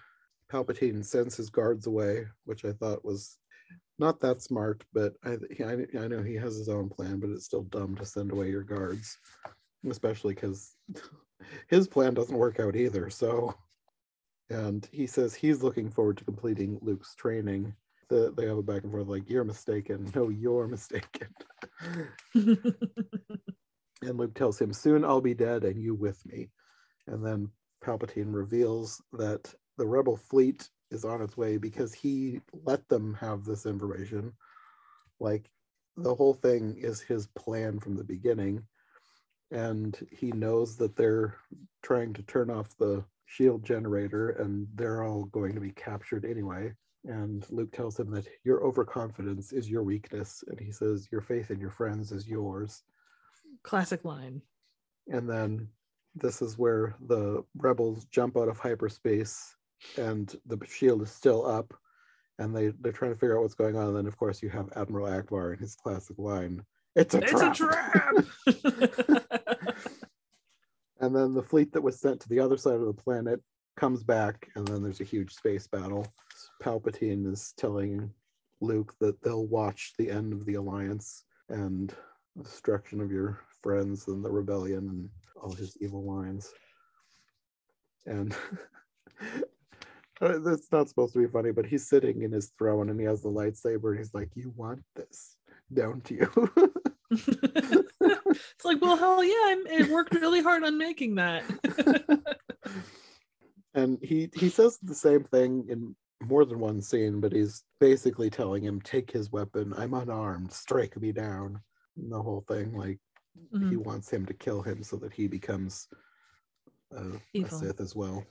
S1: Palpatine sends his guards away, which I thought was not that smart, but I know he has his own plan, but it's still dumb to send away your guards, especially because his plan doesn't work out either. So, and he says he's looking forward to completing Luke's training. They have a back and forth like, you're mistaken. No, you're mistaken. And Luke tells him, soon I'll be dead and you with me. And then Palpatine reveals that the rebel fleet is on its way because he let them have this information. Like, the whole thing is his plan from the beginning. And he knows that they're trying to turn off the shield generator and they're all going to be captured anyway. And Luke tells him that your overconfidence is your weakness. And he says, your faith in your friends is yours.
S2: Classic line.
S1: And then this is where the rebels jump out of hyperspace and the shield is still up. And they're trying to figure out what's going on. And then, of course, you have Admiral Akbar and his classic line, It's a trap! And then the fleet that was sent to the other side of the planet comes back, and then there's a huge space battle. Palpatine is telling Luke that they'll watch the end of the Alliance and the destruction of your friends and the rebellion and all his evil lines. And that's not supposed to be funny, but he's sitting in his throne and he has the lightsaber and he's like, you want this, don't you?
S2: It's like, well, hell yeah, I worked really hard on making that.
S1: And he says the same thing in more than one scene, but he's basically telling him, take his weapon, I'm unarmed, strike me down. And the whole thing, like, he wants him to kill him so that he becomes a Sith as well.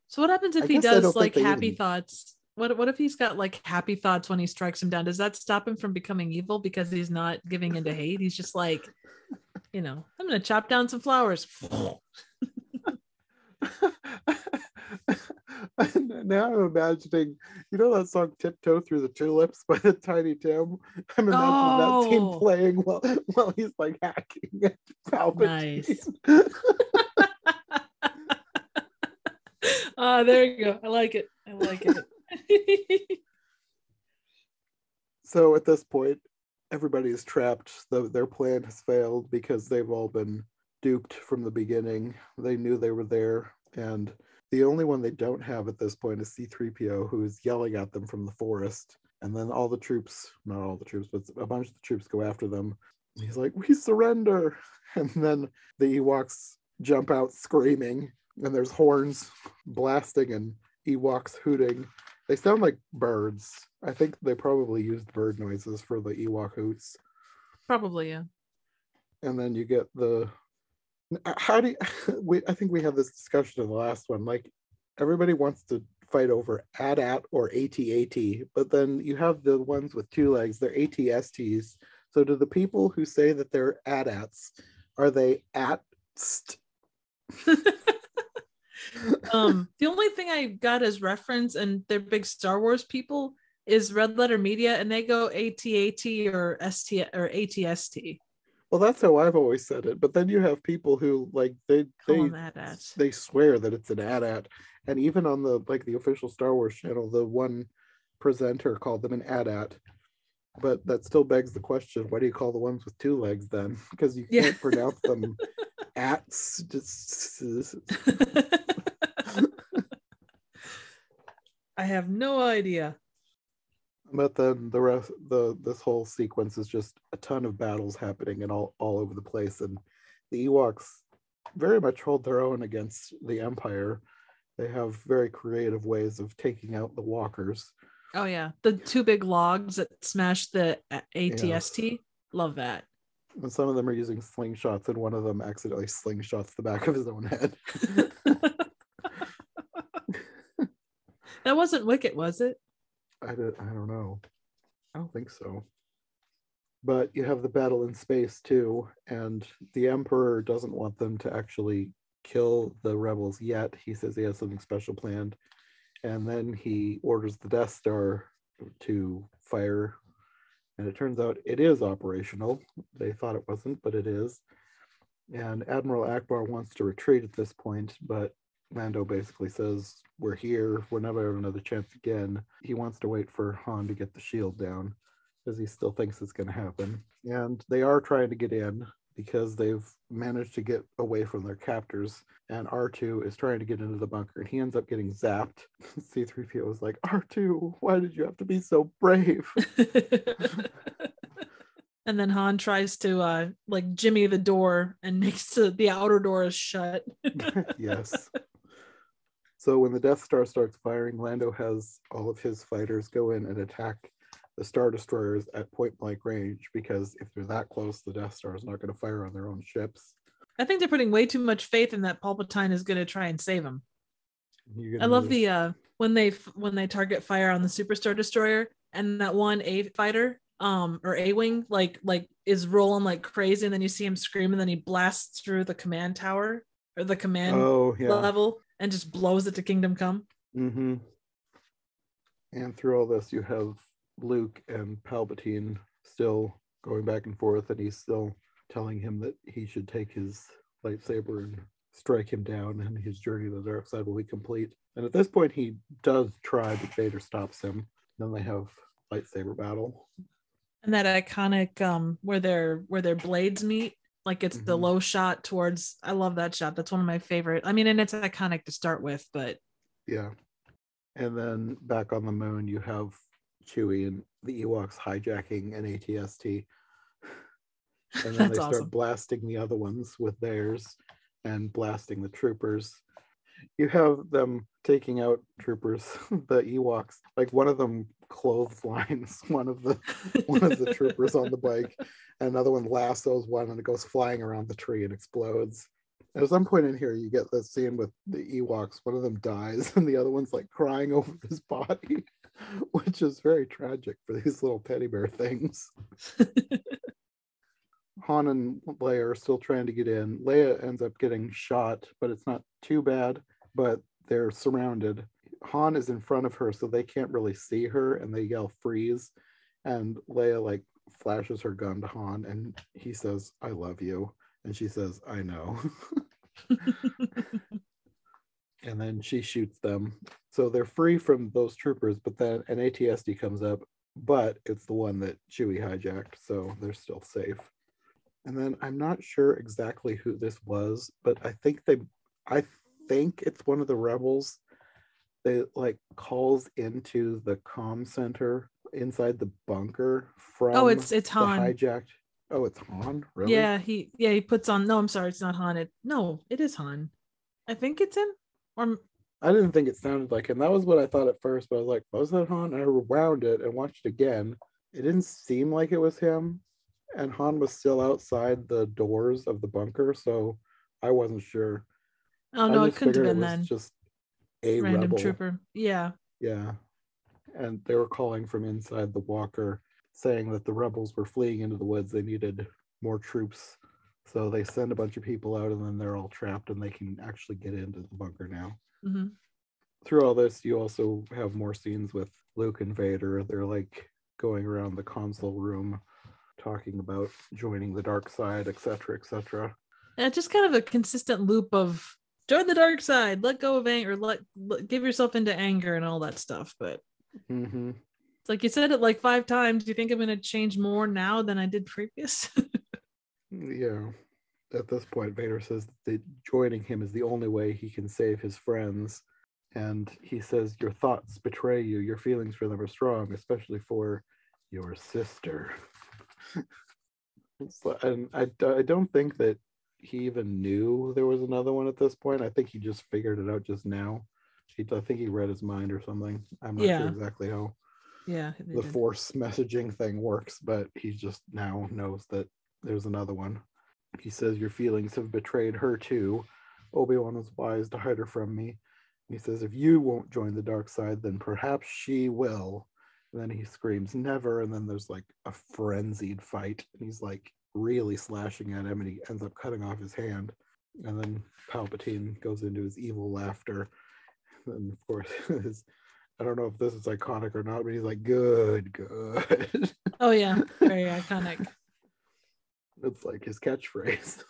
S2: So what happens if he does like happy thoughts? What if he's got like happy thoughts when he strikes him down? Does that stop him from becoming evil because he's not giving into hate? He's just like, you know, I'm gonna chop down some flowers.
S1: Now I'm imagining, you know that song Tiptoe Through the Tulips by the Tiny Tim? I'm imagining that scene playing while he's like hacking at Palpatine.
S2: Nice. There you go. I like it.
S1: So at this point, everybody is trapped. Their plan has failed because they've all been duped from the beginning. They knew they were there, and the only one they don't have at this point is C-3PO, who is yelling at them from the forest. And then all the troops, not all the troops, but a bunch of the troops go after them. He's like, we surrender. And then the Ewoks jump out screaming, and there's horns blasting and Ewoks hooting. They sound like birds. I think they probably used bird noises for the Ewok hoots.
S2: Probably, yeah. And
S1: then you get the... I think we had this discussion in the last one. Like, everybody wants to fight over AT-AT or AT-AT, but then you have the ones with two legs, they're AT-STs. So do the people who say that they're AT-ATs, are they AT-ST?
S2: The only thing I got as reference, and they're big Star Wars people, is Red Letter Media, and they go AT-AT or ST or AT-ST.
S1: Well, that's how I've always said it. But then you have people who like they swear that it's an AT-AT, and even on the official Star Wars channel, the one presenter called them an AT-AT. But that still begs the question: why do you call the ones with two legs then? Because you can't pronounce them ats.
S2: I have no idea.
S1: But then the rest, this whole sequence is just a ton of battles happening and all over the place. And the Ewoks very much hold their own against the Empire. They have very creative ways of taking out the walkers.
S2: Oh yeah, the two big logs that smash the AT-ST. Yes. Love that.
S1: And some of them are using slingshots, and one of them accidentally slingshots the back of his own head.
S2: That wasn't Wicket, was it?
S1: I don't know. I don't think so. But you have the battle in space too, and the Emperor doesn't want them to actually kill the rebels yet. He says he has something special planned. And then he orders the Death Star to fire. And it turns out it is operational. They thought it wasn't, but it is. And Admiral Akbar wants to retreat at this point, but Lando basically says, we're here, we're never having another chance again. He wants to wait for Han to get the shield down, because he still thinks it's going to happen. And they are trying to get in, because they've managed to get away from their captors. And R2 is trying to get into the bunker, and he ends up getting zapped. C-3PO was like, R2, why did you have to be so brave?
S2: And then Han tries to jimmy the door and makes the outer door is shut.
S1: Yes. So when the Death Star starts firing, Lando has all of his fighters go in and attack the Star Destroyers at point blank range, because if they're that close, the Death Star is not going to fire on their own ships.
S2: I think they're putting way too much faith in that Palpatine is going to try and save him. I love the when they target fire on the Super Star Destroyer, and that one A fighter or A-wing like is rolling like crazy, and then you see him scream, and then he blasts through the command tower or the command level and just blows it to Kingdom Come.
S1: Mm-hmm. And through all this, you have Luke and Palpatine still going back and forth, and he's still telling him that he should take his lightsaber and strike him down, and his journey to the dark side will be complete. And at this point, he does try, but Vader stops him. Then they have lightsaber battle.
S2: And that iconic where their blades meet, Like it's the low shot towards, I love that shot. That's one of my favorite. I mean, and it's iconic to start with, but
S1: Yeah. And then back on the moon, you have Chewie and the Ewoks hijacking an ATST. And then
S2: that's
S1: they start
S2: awesome.
S1: blasting the other ones with theirs and blasting the troopers. You have them taking out troopers, the Ewoks. Like one of them clotheslines one of the troopers on the bike, and another one lassos one, and it goes flying around the tree and explodes. At some point in here, you get the scene with the Ewoks. One of them dies, and the other one's like crying over his body, which is very tragic for these little teddy bear things. Han and Leia are still trying to get in. Leia ends up getting shot, but it's not too bad. But they're surrounded. Han is in front of her, so they can't really see her, and they yell freeze. And Leia like flashes her gun to Han, and he says, "I love you," and she says, "I know." And then she shoots them, so they're free from those troopers. But then an AT-ST comes up, but it's the one that Chewie hijacked, so they're still safe. And then I'm not sure exactly who this was, but I think it's one of the rebels. They like calls into the comm center inside the bunker from
S2: It's
S1: the
S2: Han.
S1: hijacked. Oh, it's Han, really?
S2: Yeah, he puts on. No, I'm sorry, it's not Han. It is Han. I think it's him. Or
S1: I didn't think it sounded like him. That was what I thought at first, but I was like, was that Han? And I rewound it and watched it again. It didn't seem like it was him. And Han was still outside the doors of the bunker, so I wasn't sure.
S2: oh
S1: I
S2: no, it
S1: just
S2: couldn't have
S1: figured it
S2: been
S1: was
S2: then.
S1: just a
S2: Random
S1: rebel.
S2: trooper. Yeah.
S1: Yeah. And they were calling from inside the walker, saying that the rebels were fleeing into the woods. They needed more troops. So they send a bunch of people out, and then they're all trapped, and they can actually get into the bunker now.
S2: Mm-hmm.
S1: Through all this, you also have more scenes with Luke and Vader. They're like going around the console room talking about joining the dark side, etc., etc.
S2: And it's just kind of a consistent loop of join the dark side, let go of anger, give yourself into anger and all that stuff. But it's like you said it like 5 times. Do you think I'm going to change more now than I did previous?
S1: Yeah. At this point, Vader says that joining him is the only way he can save his friends. And he says, your thoughts betray you. Your feelings for them are strong, especially for your sister. And I don't think that he even knew there was another one at this point. I think he just figured it out just now. I think he read his mind or something. I'm not sure exactly how the Force messaging thing works, but he just now knows that there's another one. He says, your feelings have betrayed her too. Obi-Wan was wise to hide her from me. He says, if you won't join the dark side, then perhaps she will. And then he screams, never. And then there's like a frenzied fight. And he's like really slashing at him, and he ends up cutting off his hand. And then Palpatine goes into his evil laughter. And of course, I don't know if this is iconic or not, but he's like, good.
S2: Oh, yeah. Very iconic.
S1: It's like his catchphrase.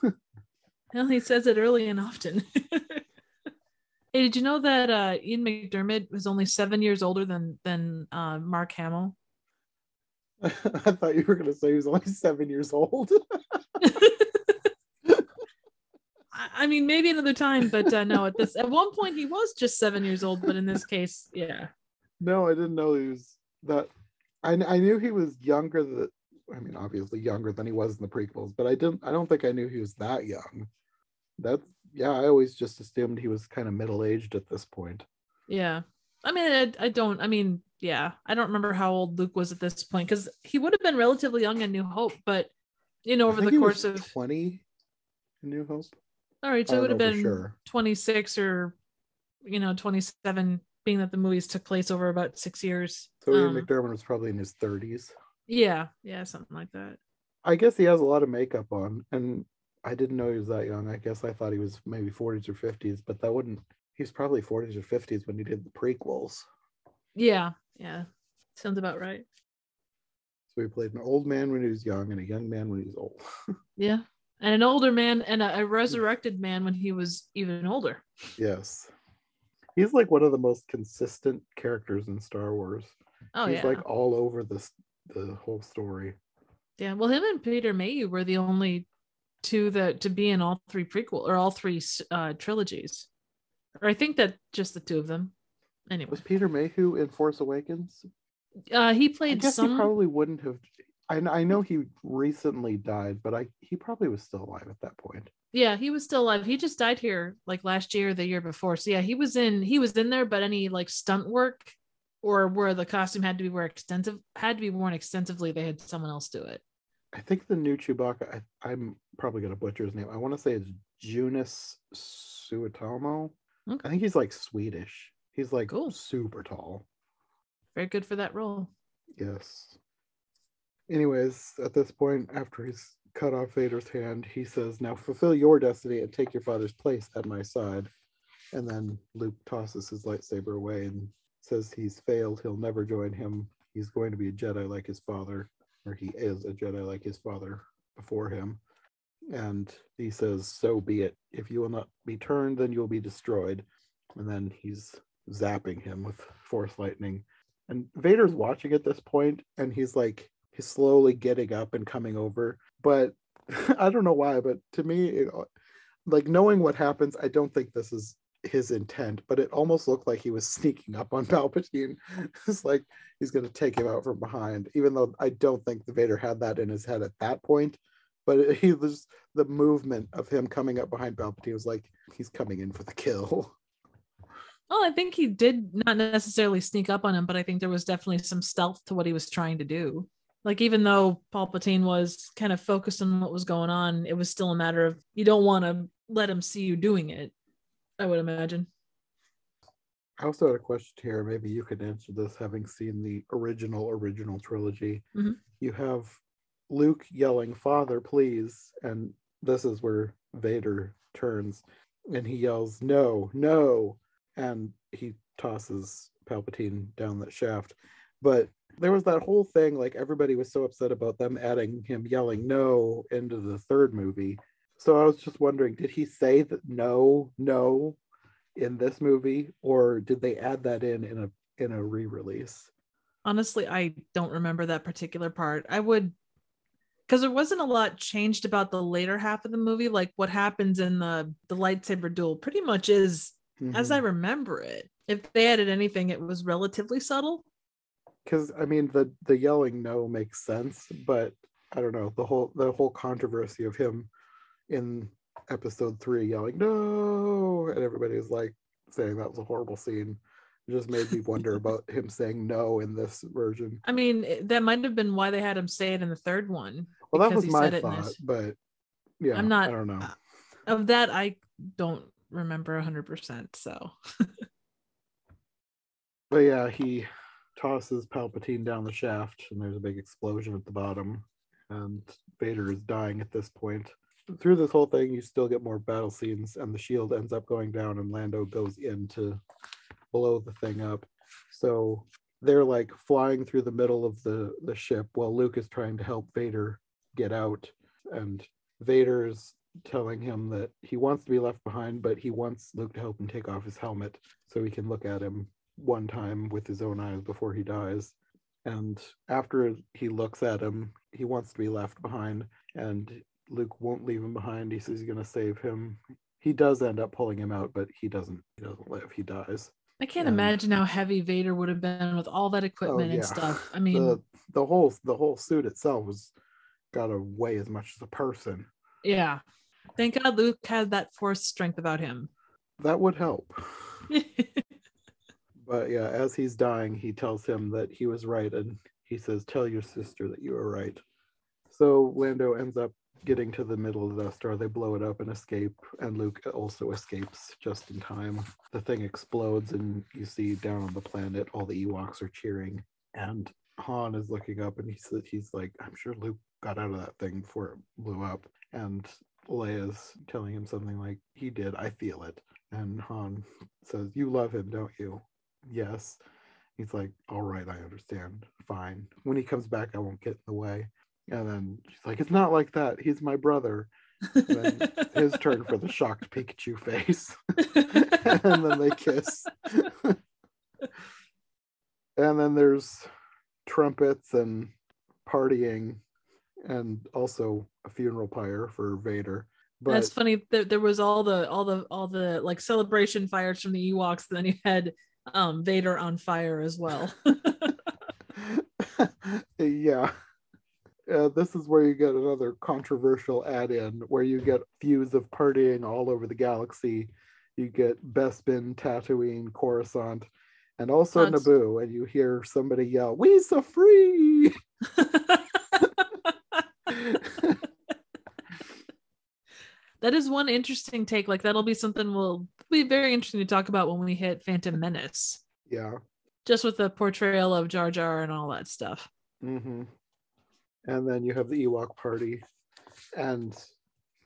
S2: Well, he says it early and often. Hey, did you know that Ian McDermott was only 7 years older than Mark Hamill?
S1: I thought you were going to say he was only 7 years old.
S2: I mean, maybe another time, but no. At one point he was just 7 years old, but in this case, yeah.
S1: No, I didn't know he was that. I knew he was younger than. I mean, obviously younger than he was in the prequels, but I don't think I knew he was that young. I always just assumed he was kind of middle-aged at this point.
S2: Yeah. I mean, I don't remember how old Luke was at this point, because he would have been relatively young in New Hope, but over the course of
S1: 20 in New Hope.
S2: All right, so it would have been 26 or 27, being that the movies took place over about 6 years.
S1: So Ian McDermott was probably in his 30s.
S2: Yeah, something like that.
S1: I guess he has a lot of makeup on, and I didn't know he was that young. I guess I thought he was maybe 40s or 50s, but he's probably 40s or 50s when he did the prequels.
S2: Yeah, sounds about right.
S1: So he played an old man when he was young and a young man when he was old.
S2: Yeah, and an older man and a resurrected man when he was even older.
S1: Yes. He's like one of the most consistent characters in Star Wars. He's like all over the whole story.
S2: Yeah, well, him and Peter Mayhew were the only to be in all three prequel or all three trilogies, or I think that just the two of them. Anyway,
S1: Was Peter Mayhew in Force Awakens?
S2: he
S1: I
S2: played
S1: guess he
S2: some.
S1: probably wouldn't have. I know he recently died, but he probably was still alive at that point.
S2: Yeah, he was still alive. He just died here like last year or the year before. So yeah, he was in there, but any like stunt work or where the costume had to be worn extensively, they had someone else do it.
S1: I think the new Chewbacca. I'm probably gonna butcher his name. I want to say it's Jonas Suetamo.
S2: Okay.
S1: I think he's like Swedish. He's like
S2: Cool.
S1: super tall.
S2: Very good for that role.
S1: Yes. Anyways, at this point, after he's cut off Vader's hand, he says, "Now fulfill your destiny and take your father's place at my side." And then Luke tosses his lightsaber away and says he's failed. He'll never join him. He's going to be a Jedi like his father, or he is a Jedi like his father before him. And he says, "So be it. If you will not be turned, then you will be destroyed." And then he's zapping him with Force lightning. And Vader's watching at this point, and he's slowly getting up and coming over. But I don't know why, but to me, like knowing what happens, I don't think this is his intent, but it almost looked like he was sneaking up on Palpatine. It's like he's going to take him out from behind, even though I don't think the Vader had that in his head at that point. But he was the movement of him coming up behind Palpatine was like he's coming in for the kill.
S2: Well, I think he did not necessarily sneak up on him, but I think there was definitely some stealth to what he was trying to do. Like, even though Palpatine was kind of focused on what was going on, it was still a matter of you don't want to let him see you doing it, I would imagine.
S1: I also had a question here. Maybe you could answer this, having seen the original trilogy.
S2: Mm-hmm.
S1: You have Luke yelling, "Father, please," and this is where Vader turns and he yells, "No, no," and he tosses Palpatine down that shaft. But there was that whole thing, like everybody was so upset about them adding him yelling "no" into the third movie. So I was just wondering, did he say that no, no in this movie, or did they add that in a re-release?
S2: Honestly, I don't remember that particular part. I would, because there wasn't a lot changed about the later half of the movie. Like what happens in the lightsaber duel pretty much is as I remember it. If they added anything, it was relatively subtle.
S1: Because I mean, the yelling "no" makes sense, but I don't know, the whole controversy of him in episode 3 yelling "no" and everybody was like saying that was a horrible scene. It just made me wonder about him saying "no" in this version.
S2: I mean, that might have been why they had him say it in the third one.
S1: Well, that
S2: Because
S1: was
S2: he
S1: my
S2: said it in
S1: thought,
S2: this.
S1: but yeah,
S2: I'm not
S1: I don't know.
S2: Of that. I don't remember 100%. So,
S1: But yeah, he tosses Palpatine down the shaft, and there's a big explosion at the bottom, and Vader is dying at this point. Through this whole thing, you still get more battle scenes, and the shield ends up going down, and Lando goes in to blow the thing up. So they're like flying through the middle of the ship while Luke is trying to help Vader get out, and Vader's telling him that he wants to be left behind, but he wants Luke to help him take off his helmet so he can look at him one time with his own eyes before he dies. And after he looks at him, he wants to be left behind, and Luke won't leave him behind. He says he's going to save him. He does end up pulling him out, but he doesn't live. He dies.
S2: I can't imagine how heavy Vader would have been with all that equipment and stuff. I mean,
S1: the whole suit itself was got to weigh as much as a person.
S2: Yeah. Thank God Luke had that force strength about him.
S1: That would help. But yeah, as he's dying, he tells him that he was right, and he says, "Tell your sister that you were right." So Lando ends up getting to the middle of the Death Star. They blow it up and escape, and Luke also escapes just in time. The thing explodes, and you see down on the planet, all the Ewoks are cheering, and Han is looking up, and he's like, "I'm sure Luke got out of that thing before it blew up." And Leia's telling him something like, "He did, I feel it." And Han says, "You love him, don't you?" "Yes." He's like, "All right, I understand. Fine. When he comes back, I won't get in the way." And then she's like, "It's not like that. He's my brother." And then it's his turn for the shocked Pikachu face. And then they kiss. And then there's trumpets and partying. and also a funeral pyre for Vader.
S2: And it's
S1: But
S2: funny that there was all the like celebration fires from the Ewoks, then you had Vader on fire as well.
S1: yeah, this is where you get another controversial add-in where you get views of partying all over the galaxy. You get Bespin, Tatooine, Coruscant, and also
S2: It's
S1: Naboo, and you hear somebody yell, "We so free!"
S2: that is one interesting take. Like that'll be something will be very interesting to talk about when we hit Phantom Menace.
S1: Yeah.
S2: Just with the portrayal of Jar Jar and all that stuff.
S1: Mm-hmm. And then you have the Ewok party. And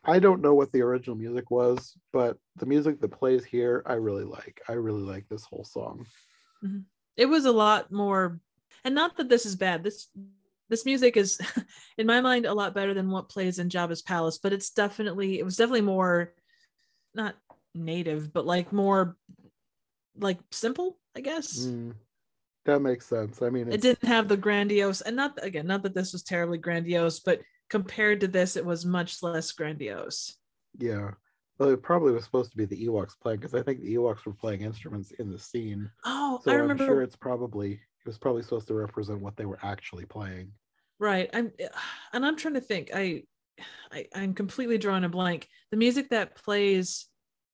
S1: I don't know what the original music was, but the music that plays here, I really like. I really like this whole song.
S2: Mm-hmm. It was a lot more, and not that this is bad. This music is, in my mind, a lot better than what plays in Jabba's palace. But it was definitely more, not native, but like more, like simple, I guess.
S1: That makes sense. I mean,
S2: It didn't have the grandiose, and not that this was terribly grandiose, but compared to this, it was much less grandiose.
S1: yeah. Well, it probably was supposed to be the Ewoks playing because I think the Ewoks were playing instruments in the scene.
S2: Oh, I
S1: So I'm sure
S2: remember.
S1: it was probably supposed to represent what they were actually playing.
S2: Right. I'm trying to think. I'm completely drawing a blank. The music that plays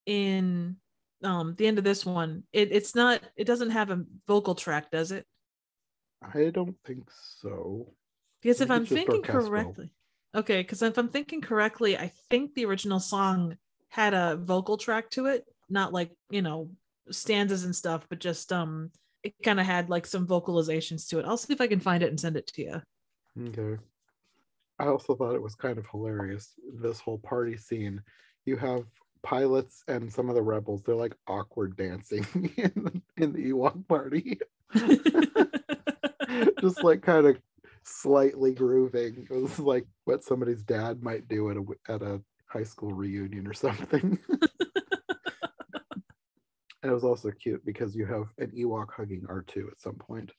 S2: in the end of this one, it doesn't have a vocal track, does it?
S1: I don't think so.
S2: Because
S1: I
S2: if
S1: think
S2: I'm
S1: it's just
S2: thinking
S1: orchestral.
S2: correctly, okay, because if I'm thinking correctly, I think the original song had a vocal track to it, not like, stanzas and stuff, but just it kind of had like some vocalizations to it. I'll see if I can find it and send it to you.
S1: Okay. I also thought it was kind of hilarious, this whole party scene. You have pilots and some of the rebels, they're like awkward dancing in the Ewok party. Just like kind of slightly grooving. It was like what somebody's dad might do at a high school reunion or something. And it was also cute because you have an Ewok hugging R2 at some point.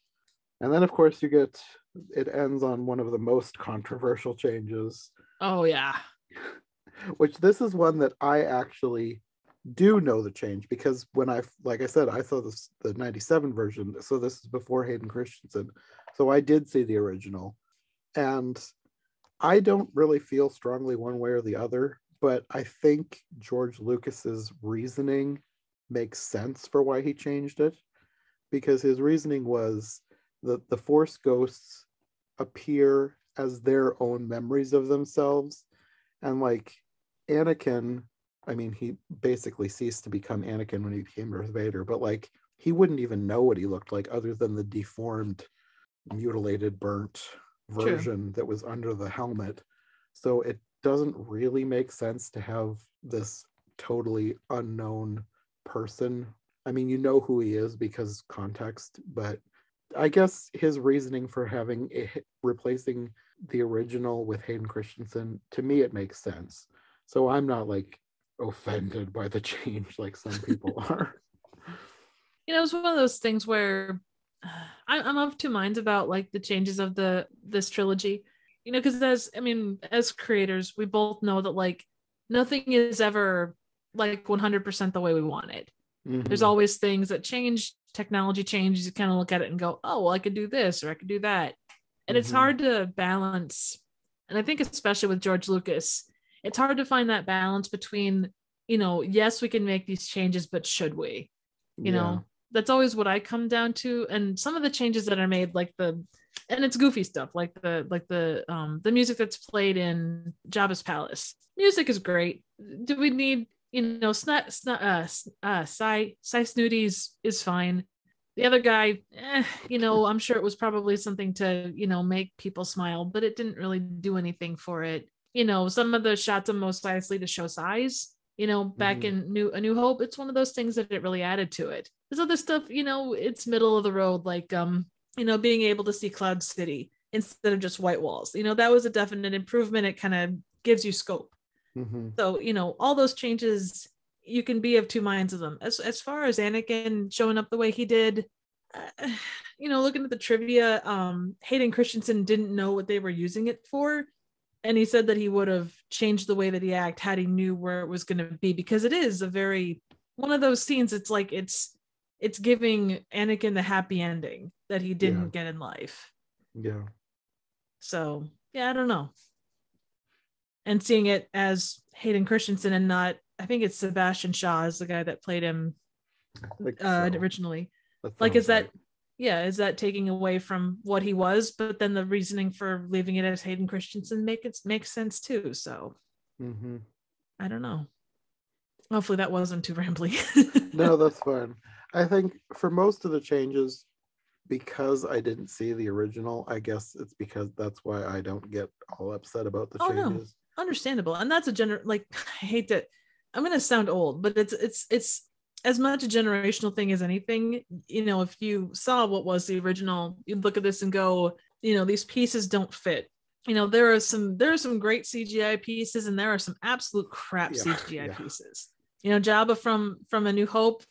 S1: And then, of course, it ends on one of the most controversial changes.
S2: Oh yeah.
S1: Which this is one that I actually do know the change because like I said, I saw the 97 version. So this is before Hayden Christensen. So I did see the original. And I don't really feel strongly one way or the other, but I think George Lucas's reasoning makes sense for why he changed it, because his reasoning was that the Force ghosts appear as their own memories of themselves. And like Anakin, I mean, he basically ceased to become Anakin when he became Darth Vader, but like he wouldn't even know what he looked like other than the deformed, mutilated, burnt version that was under the helmet. So it doesn't really make sense to have this totally unknown person. I mean, you know who he is because context, but I guess his reasoning for replacing the original with Hayden Christensen, to me, it makes sense. So I'm not like offended by the change like some people are.
S2: It's one of those things where I'm of two minds about like the changes of this trilogy. Because as creators, we both know that like nothing is ever like 100% the way we want it. There's
S1: Mm-hmm.
S2: always things that change, technology changes, you kind of look at it and go, oh, well, I could do this or I could do that. And it's
S1: Mm-hmm.
S2: hard to balance. And I think especially with George Lucas, it's hard to find that balance between, yes, we can make these changes, but should we?
S1: Yeah.
S2: That's always what I come down to. And some of the changes that are made, and it's goofy stuff, like the music that's played in Jabba's palace. Music is great. Do we need Cy Snooties is fine. The other guy, I'm sure it was probably something to, make people smile, but it didn't really do anything for it. Some of the shots of Mos Eisley to show size, back
S1: Mm-hmm.
S2: in A New Hope, it's one of those things that it really added to it. There's other stuff, it's middle of the road, like being able to see Cloud City instead of just white walls. That was a definite improvement. It kind of gives you scope.
S1: Mm-hmm.
S2: So, all those changes, you can be of two minds of them. As far as Anakin showing up the way he did, looking at the trivia, Hayden Christensen didn't know what they were using it for. And he said that he would have changed the way that he act had he knew where it was going to be, because it is a very one of those scenes. It's like it's giving Anakin the happy ending that he didn't get in life.
S1: Yeah.
S2: So yeah, I don't know. And seeing it as Hayden Christensen and not, I think it's Sebastian Shaw is the guy that played him originally. Like, is that is that taking away from what he was? But then the reasoning for leaving it as Hayden Christensen makes sense too. So I don't know. Hopefully that wasn't too rambly.
S1: No, that's fine. I think for most of the changes, because I didn't see the original, I guess it's because that's why I don't get all upset about the changes.
S2: No, understandable. And that's a like, I hate that I'm gonna sound old, but it's as much a generational thing as anything. You know, if you saw what was the original, you'd look at this and go, you know, these pieces don't fit. You know, there are some great CGI pieces, and there are some absolute crap CGI pieces. You know, Jabba from A New Hope.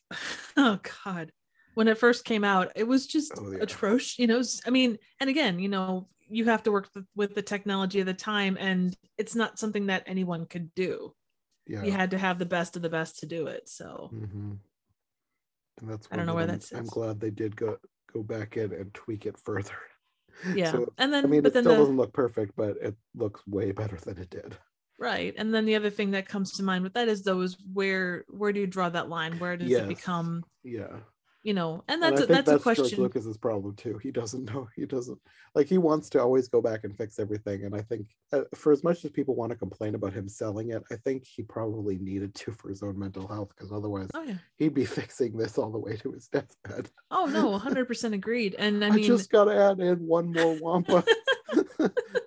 S2: Oh God, when it first came out, it was just atrocious. You know, I mean, and again, you know, you have to work with the technology of the time, and it's not something that anyone could do. You had to have the best of the best to do it. So
S1: and that's
S2: I don't know where that sits.
S1: I'm glad they did go back in and tweak it further.
S2: Yeah.
S1: So,
S2: and then,
S1: I mean,
S2: but
S1: it
S2: then
S1: still doesn't look perfect, but it looks way better than it did.
S2: Right. And then the other thing that comes to mind with that is, though, is where do you draw that line? Where does it become?
S1: Yeah.
S2: You know, and
S1: that's
S2: a question.
S1: George Lucas's problem too. He doesn't know. He doesn't, like, he wants to always go back and fix everything. And I think for as much as people want to complain about him selling it, I think he probably needed to for his own mental health, because otherwise he'd be fixing this all the way to his deathbed.
S2: Oh no, 100% agreed. And I mean,
S1: just gotta add in one more Wampa.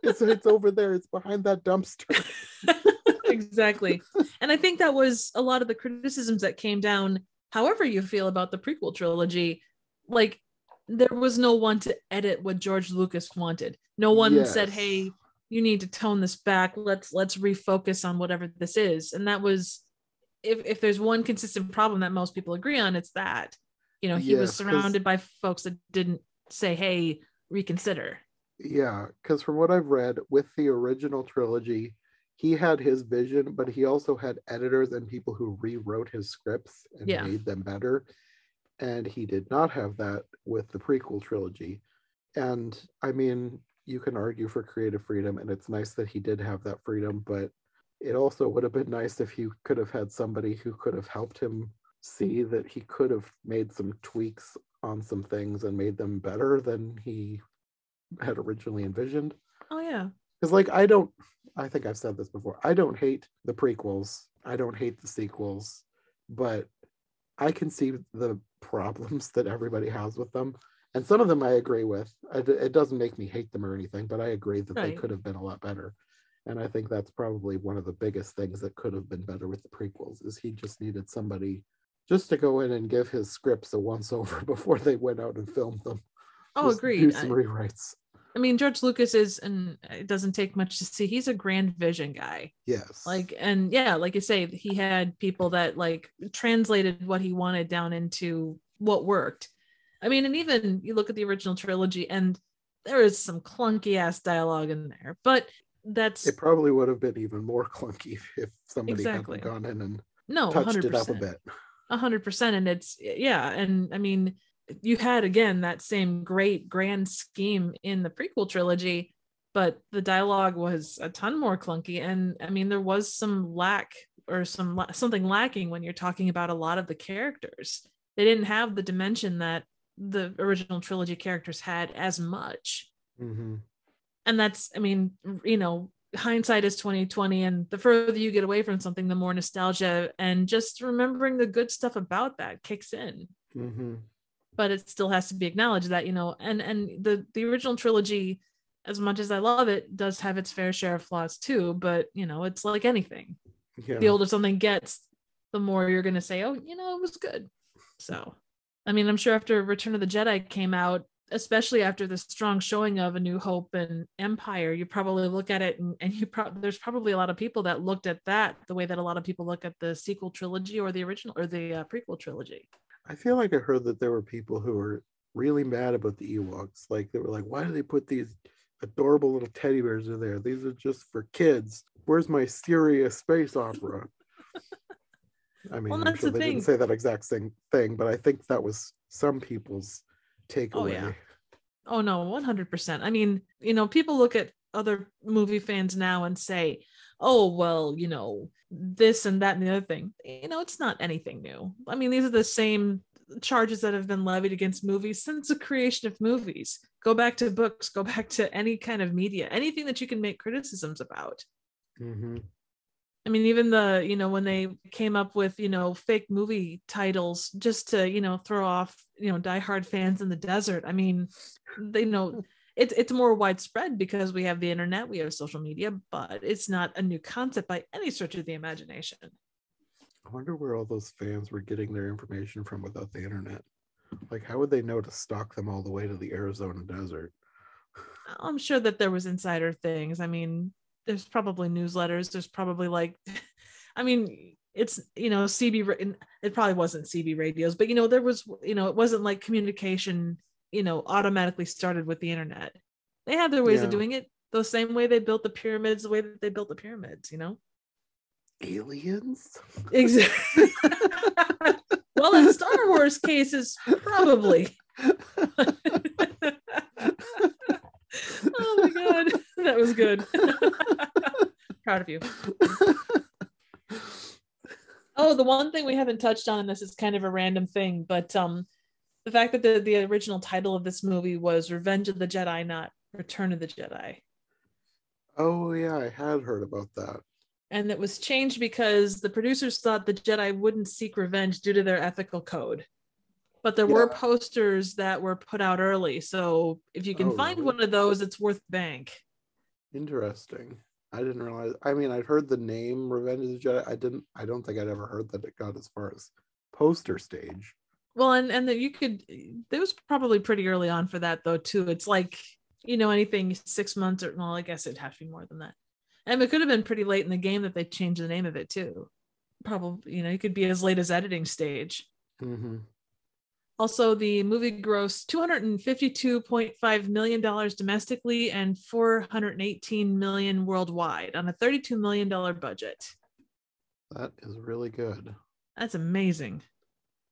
S1: It's over there. It's behind that dumpster.
S2: Exactly. And I think that was a lot of the criticisms that came down. However you feel about the prequel trilogy, like, there was no one to edit what George Lucas wanted. No one said, hey, you need to tone this back. Let's refocus on whatever this is. And that was, if there's one consistent problem that most people agree on, it's that, you know, he was surrounded by folks that didn't say, hey, reconsider.
S1: Yeah, because from what I've read, with the original trilogy, he had his vision, but he also had editors and people who rewrote his scripts and made them better. And he did not have that with the prequel trilogy. And I mean, you can argue for creative freedom, and it's nice that he did have that freedom, but it also would have been nice if he could have had somebody who could have helped him see that he could have made some tweaks on some things and made them better than he had originally envisioned.
S2: Oh yeah.
S1: Because, like, I think I've said this before, I don't hate the prequels, I don't hate the sequels, but I can see the problems that everybody has with them. And some of them I agree with. It doesn't make me hate them or anything, but I agree that they could have been a lot better. And I think that's probably one of the biggest things that could have been better with the prequels, is he just needed somebody just to go in and give his scripts a once over before they went out and filmed them.
S2: Oh, agreed.
S1: Do some rewrites.
S2: I mean, George Lucas is, and it doesn't take much to see, he's a grand vision guy.
S1: Yes.
S2: Like, and yeah, like you say, he had people that like translated what he wanted down into what worked. I mean, and even you look at the original trilogy, and there is some clunky ass dialogue in there, but it
S1: probably would have been even more clunky if somebody hadn't gone in and touched
S2: 100%.
S1: it up a bit.
S2: 100%. And it's, and I mean, you had, again, that same great grand scheme in the prequel trilogy, but the dialogue was a ton more clunky. And I mean, there was some lack or something lacking when you're talking about a lot of the characters. They didn't have the dimension that the original trilogy characters had as much.
S1: Mm-hmm.
S2: And that's, I mean, you know, hindsight is 2020, and the further you get away from something, the more nostalgia and just remembering the good stuff about that kicks in.
S1: Mm-hmm.
S2: But it still has to be acknowledged that, you know, and the original trilogy, as much as I love it, does have its fair share of flaws too. But, you know, it's like anything. The older something gets, the more you're going to say, oh, you know, it was good. So, I mean, I'm sure after Return of the Jedi came out, especially after the strong showing of A New Hope and Empire, you probably look at it and there's probably a lot of people that looked at that the way that a lot of people look at the sequel trilogy or the original or the prequel trilogy.
S1: I feel like I heard that there were people who were really mad about the Ewoks. Like, they were like, why do they put these adorable little teddy bears are there. These are just for kids. Where's my serious space opera? I mean,
S2: Well,
S1: I'm
S2: that's
S1: sure
S2: the
S1: they didn't
S2: thing.
S1: say that exact same thing, but I think that was some people's
S2: Oh yeah.
S1: takeaway.
S2: Oh no, 100%. I mean, people look at other movie fans now and say, "Oh, well, this and that and the other thing." It's not anything new. I mean, these are the same charges that have been levied against movies since the creation of movies. Go back to books, go back to any kind of media, anything that you can make criticisms about.
S1: Mm-hmm.
S2: I mean, even when they came up with, fake movie titles just to, throw off, diehard fans in the desert. I mean, they know it's more widespread because we have the internet, we have social media, but it's not a new concept by any stretch of the imagination.
S1: I wonder where all those fans were getting their information from without the internet. Like, how would they know to stalk them all the way to the Arizona desert?
S2: I'm sure that there was insider things. I mean, there's probably newsletters. There's probably I mean, it's CB. It probably wasn't CB radios, but there was it wasn't like communication automatically started with the internet. They had their ways of
S1: Yeah.
S2: doing it. The same way they built the pyramids, the way that they built the pyramids.
S1: Aliens?
S2: Exactly. Well, in Star Wars cases, probably. Oh my god, that was good. Proud of you. Oh, the one thing we haven't touched on, and this is kind of a random thing, but the fact that the original title of this movie was Revenge of the Jedi, not Return of the Jedi.
S1: Oh yeah, I had heard about that.
S2: And it was changed because the producers thought the Jedi wouldn't seek revenge due to their ethical code. But there were posters that were put out early. So if you can find one of those, it's worth bank.
S1: Interesting. I didn't realize. I mean, I'd heard the name Revenge of the Jedi. I don't think I'd ever heard that it got as far as poster stage.
S2: Well, and that it was probably pretty early on for that though, too. It's like, anything 6 months or, well, I guess it'd have to be more than that. And it could have been pretty late in the game that they changed the name of it too. Probably, it could be as late as editing stage.
S1: Mm-hmm.
S2: Also, the movie grossed $252.5 million domestically and $418 million worldwide on a $32 million budget.
S1: That is really good.
S2: That's amazing.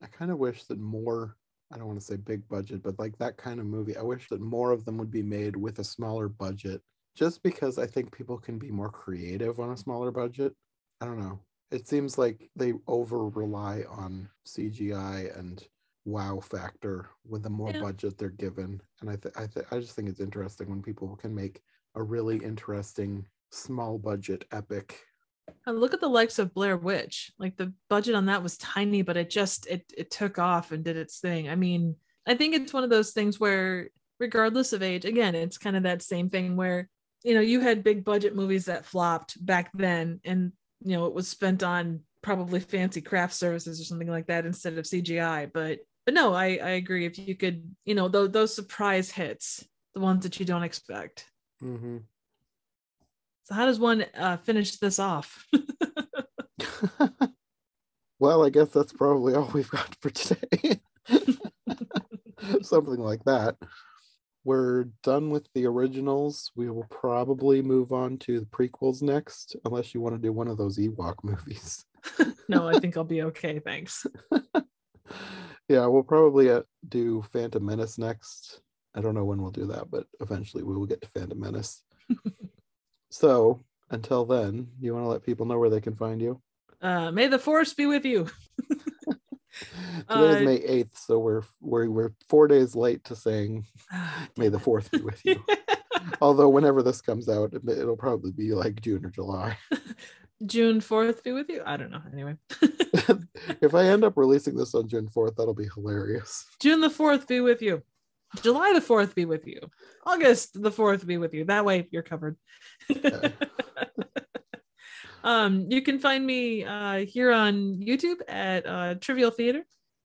S1: I kind of wish that more, I don't want to say big budget, but like that kind of movie, I wish that more of them would be made with a smaller budget, just because I think people can be more creative on a smaller budget. I don't know. It seems like they over rely on CGI and wow factor with the more budget they're given. And I just think it's interesting when people can make a really interesting small budget epic.
S2: And look at the likes of Blair Witch. Like the budget on that was tiny, but it took off and did its thing. I mean, I think it's one of those things where regardless of age, again, it's kind of that same thing where, you had big budget movies that flopped back then and, it was spent on probably fancy craft services or something like that instead of CGI. But no, I agree. If you could, those surprise hits, the ones that you don't expect.
S1: Mm-hmm.
S2: So how does one finish this off?
S1: Well, I guess that's probably all we've got for today. Something like that. We're done with the originals. We will probably move on to the prequels next, unless you want to do one of those Ewok movies.
S2: No, I think I'll be okay. Thanks.
S1: Yeah, we'll probably do Phantom Menace next. I don't know when we'll do that, but eventually we will get to Phantom Menace. So until then, you want to let people know where they can find you?
S2: May the force be with you.
S1: Today is May 8th, so we're 4 days late to saying May the 4th be with you. Although whenever this comes out, it'll probably be like June or July.
S2: June 4th be with you? I don't know. Anyway.
S1: If I end up releasing this on June 4th, that'll be hilarious.
S2: June the 4th be with you. July the 4th be with you. August the 4th be with you. That way you're covered. Okay. You can find me here on YouTube at Trivial Theater.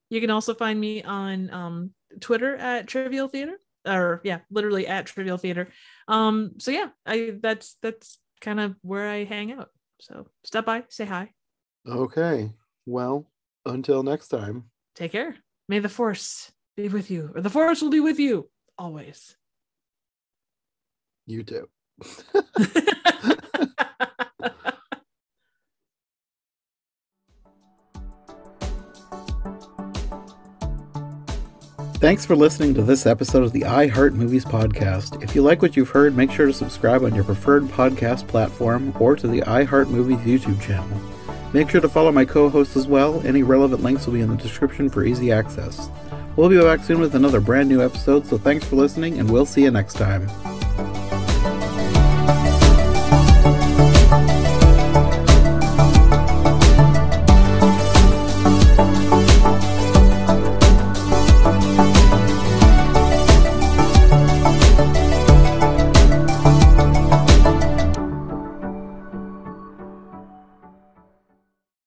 S2: You can also find me on Twitter at Trivial Theater, or literally at Trivial Theater. So yeah, that's kind of where I hang out. So stop by, say hi.
S1: Okay. Well, until next time.
S2: Take care. May the force be with you, or the force will be with you always.
S1: You too. Thanks for listening to this episode of the I Heart Movies podcast. If you like what you've heard, make sure to subscribe on your preferred podcast platform or to the I Heart Movies YouTube channel. Make sure to follow my co-host as well. Any relevant links will be in the description for easy access. We'll be back soon with another brand new episode, so thanks for listening, and we'll see you next time.